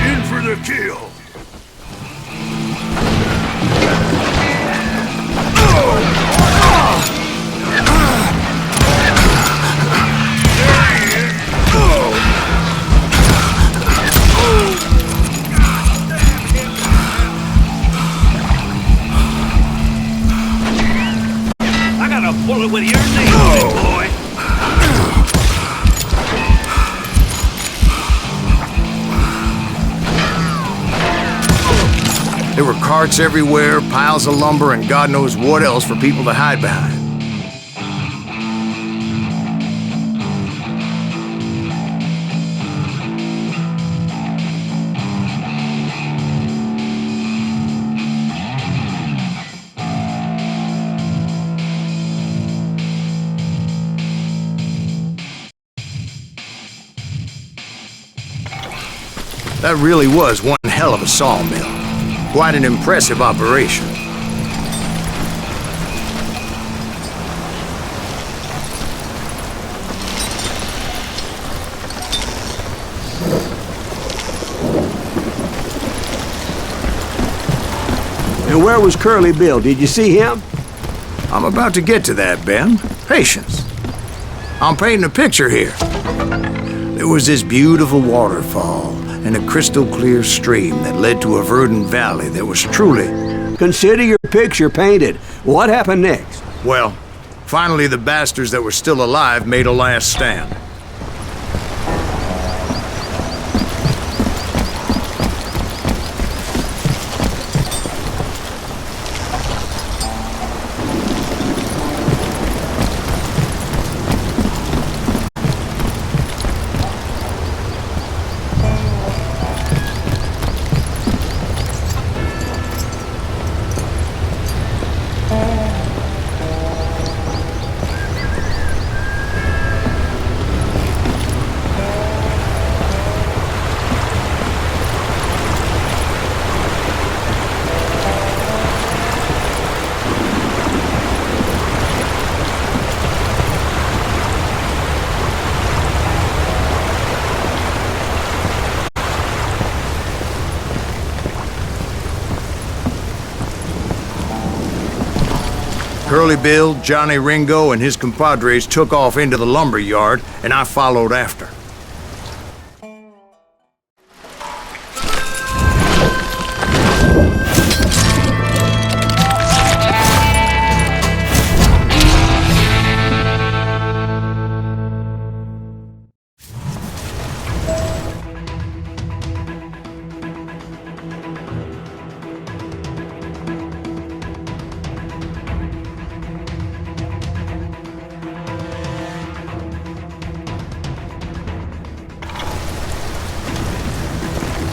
In for the kill! I got a bullet with your name on it, boy. There were carts everywhere, piles of lumber, and God knows what else for people to hide behind. That really was one hell of a sawmill. Quite an impressive operation. And where was Curly Bill? Did you see him? I'm about to get to that, Ben. Patience. I'm painting a picture here. There was this beautiful waterfall and a crystal clear stream that led to a verdant valley that was truly... Consider your picture painted. What happened next? Well, finally the bastards that were still alive made a last stand. Curly Bill, Johnny Ringo, and his compadres took off into the lumber yard, and I followed after.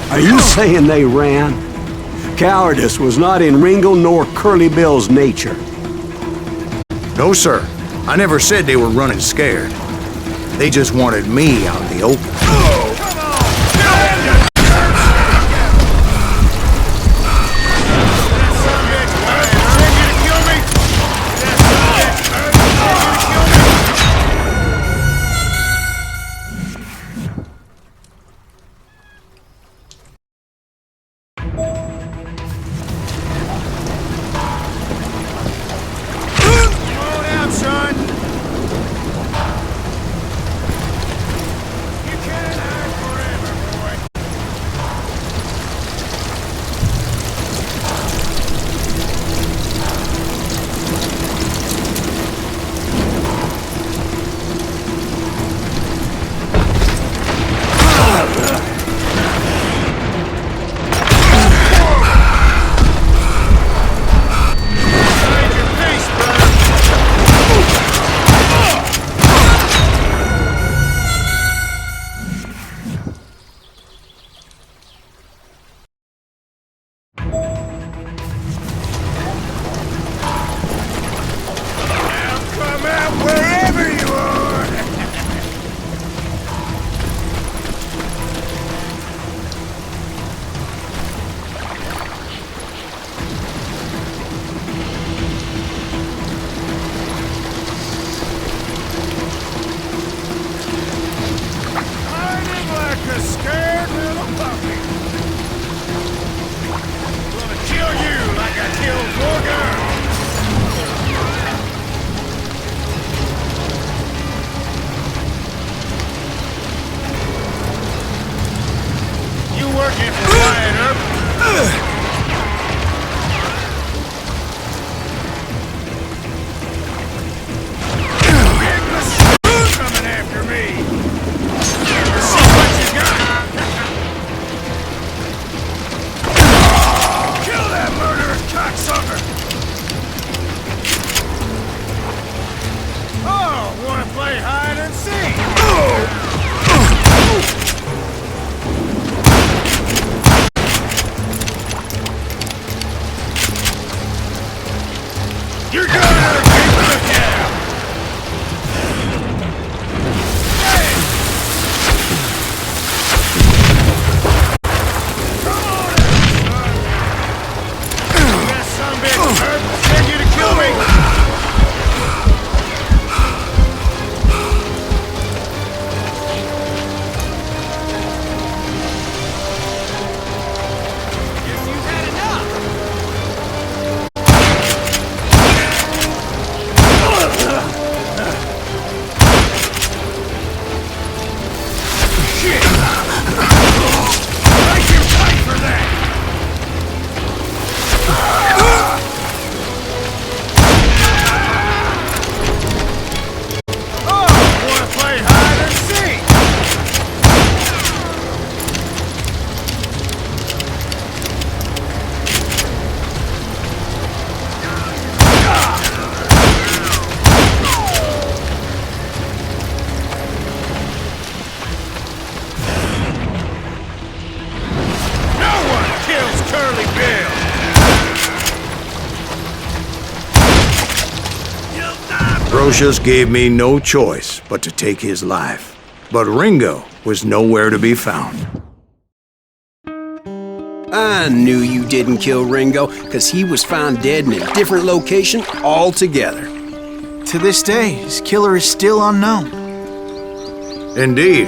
Are you saying they ran? Cowardice was not in Ringo nor Curly Bill's nature. No, sir. I never said they were running scared. They just wanted me out in the open. You can't Brocious gave me no choice but to take his life. But Ringo was nowhere to be found. I knew you didn't kill Ringo, because he was found dead in a different location altogether. To this day, his killer is still unknown. Indeed.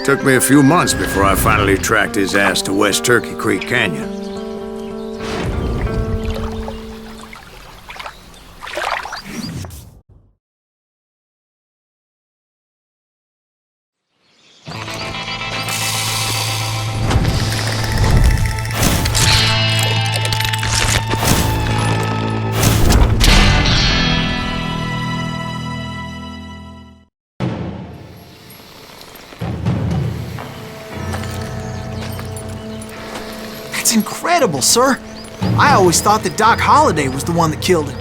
Took me a few months before I finally tracked his ass to West Turkey Creek Canyon. That's incredible, sir. I always thought that Doc Holliday was the one that killed him.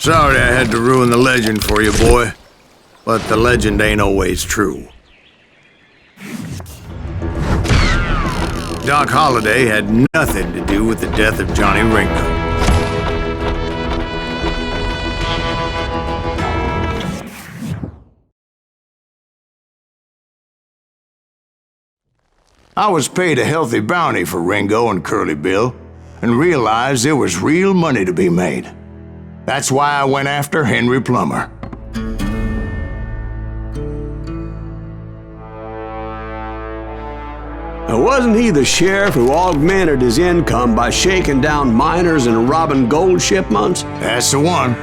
Sorry I had to ruin the legend for you, boy. But the legend ain't always true. Doc Holliday had nothing to do with the death of Johnny Ringo. I was paid a healthy bounty for Ringo and Curly Bill, and realized there was real money to be made. That's why I went after Henry Plummer. Now, wasn't he the sheriff who augmented his income by shaking down miners and robbing gold shipments? That's the one.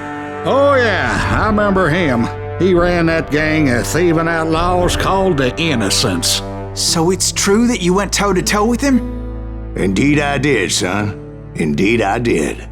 Oh, yeah, I remember him. He ran that gang of thieving outlaws called the Innocents. So it's true that you went toe-to-toe with him? Indeed I did, son. Indeed I did.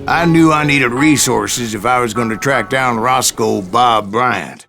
I knew I needed resources if I was going to track down Roscoe Bob Bryant.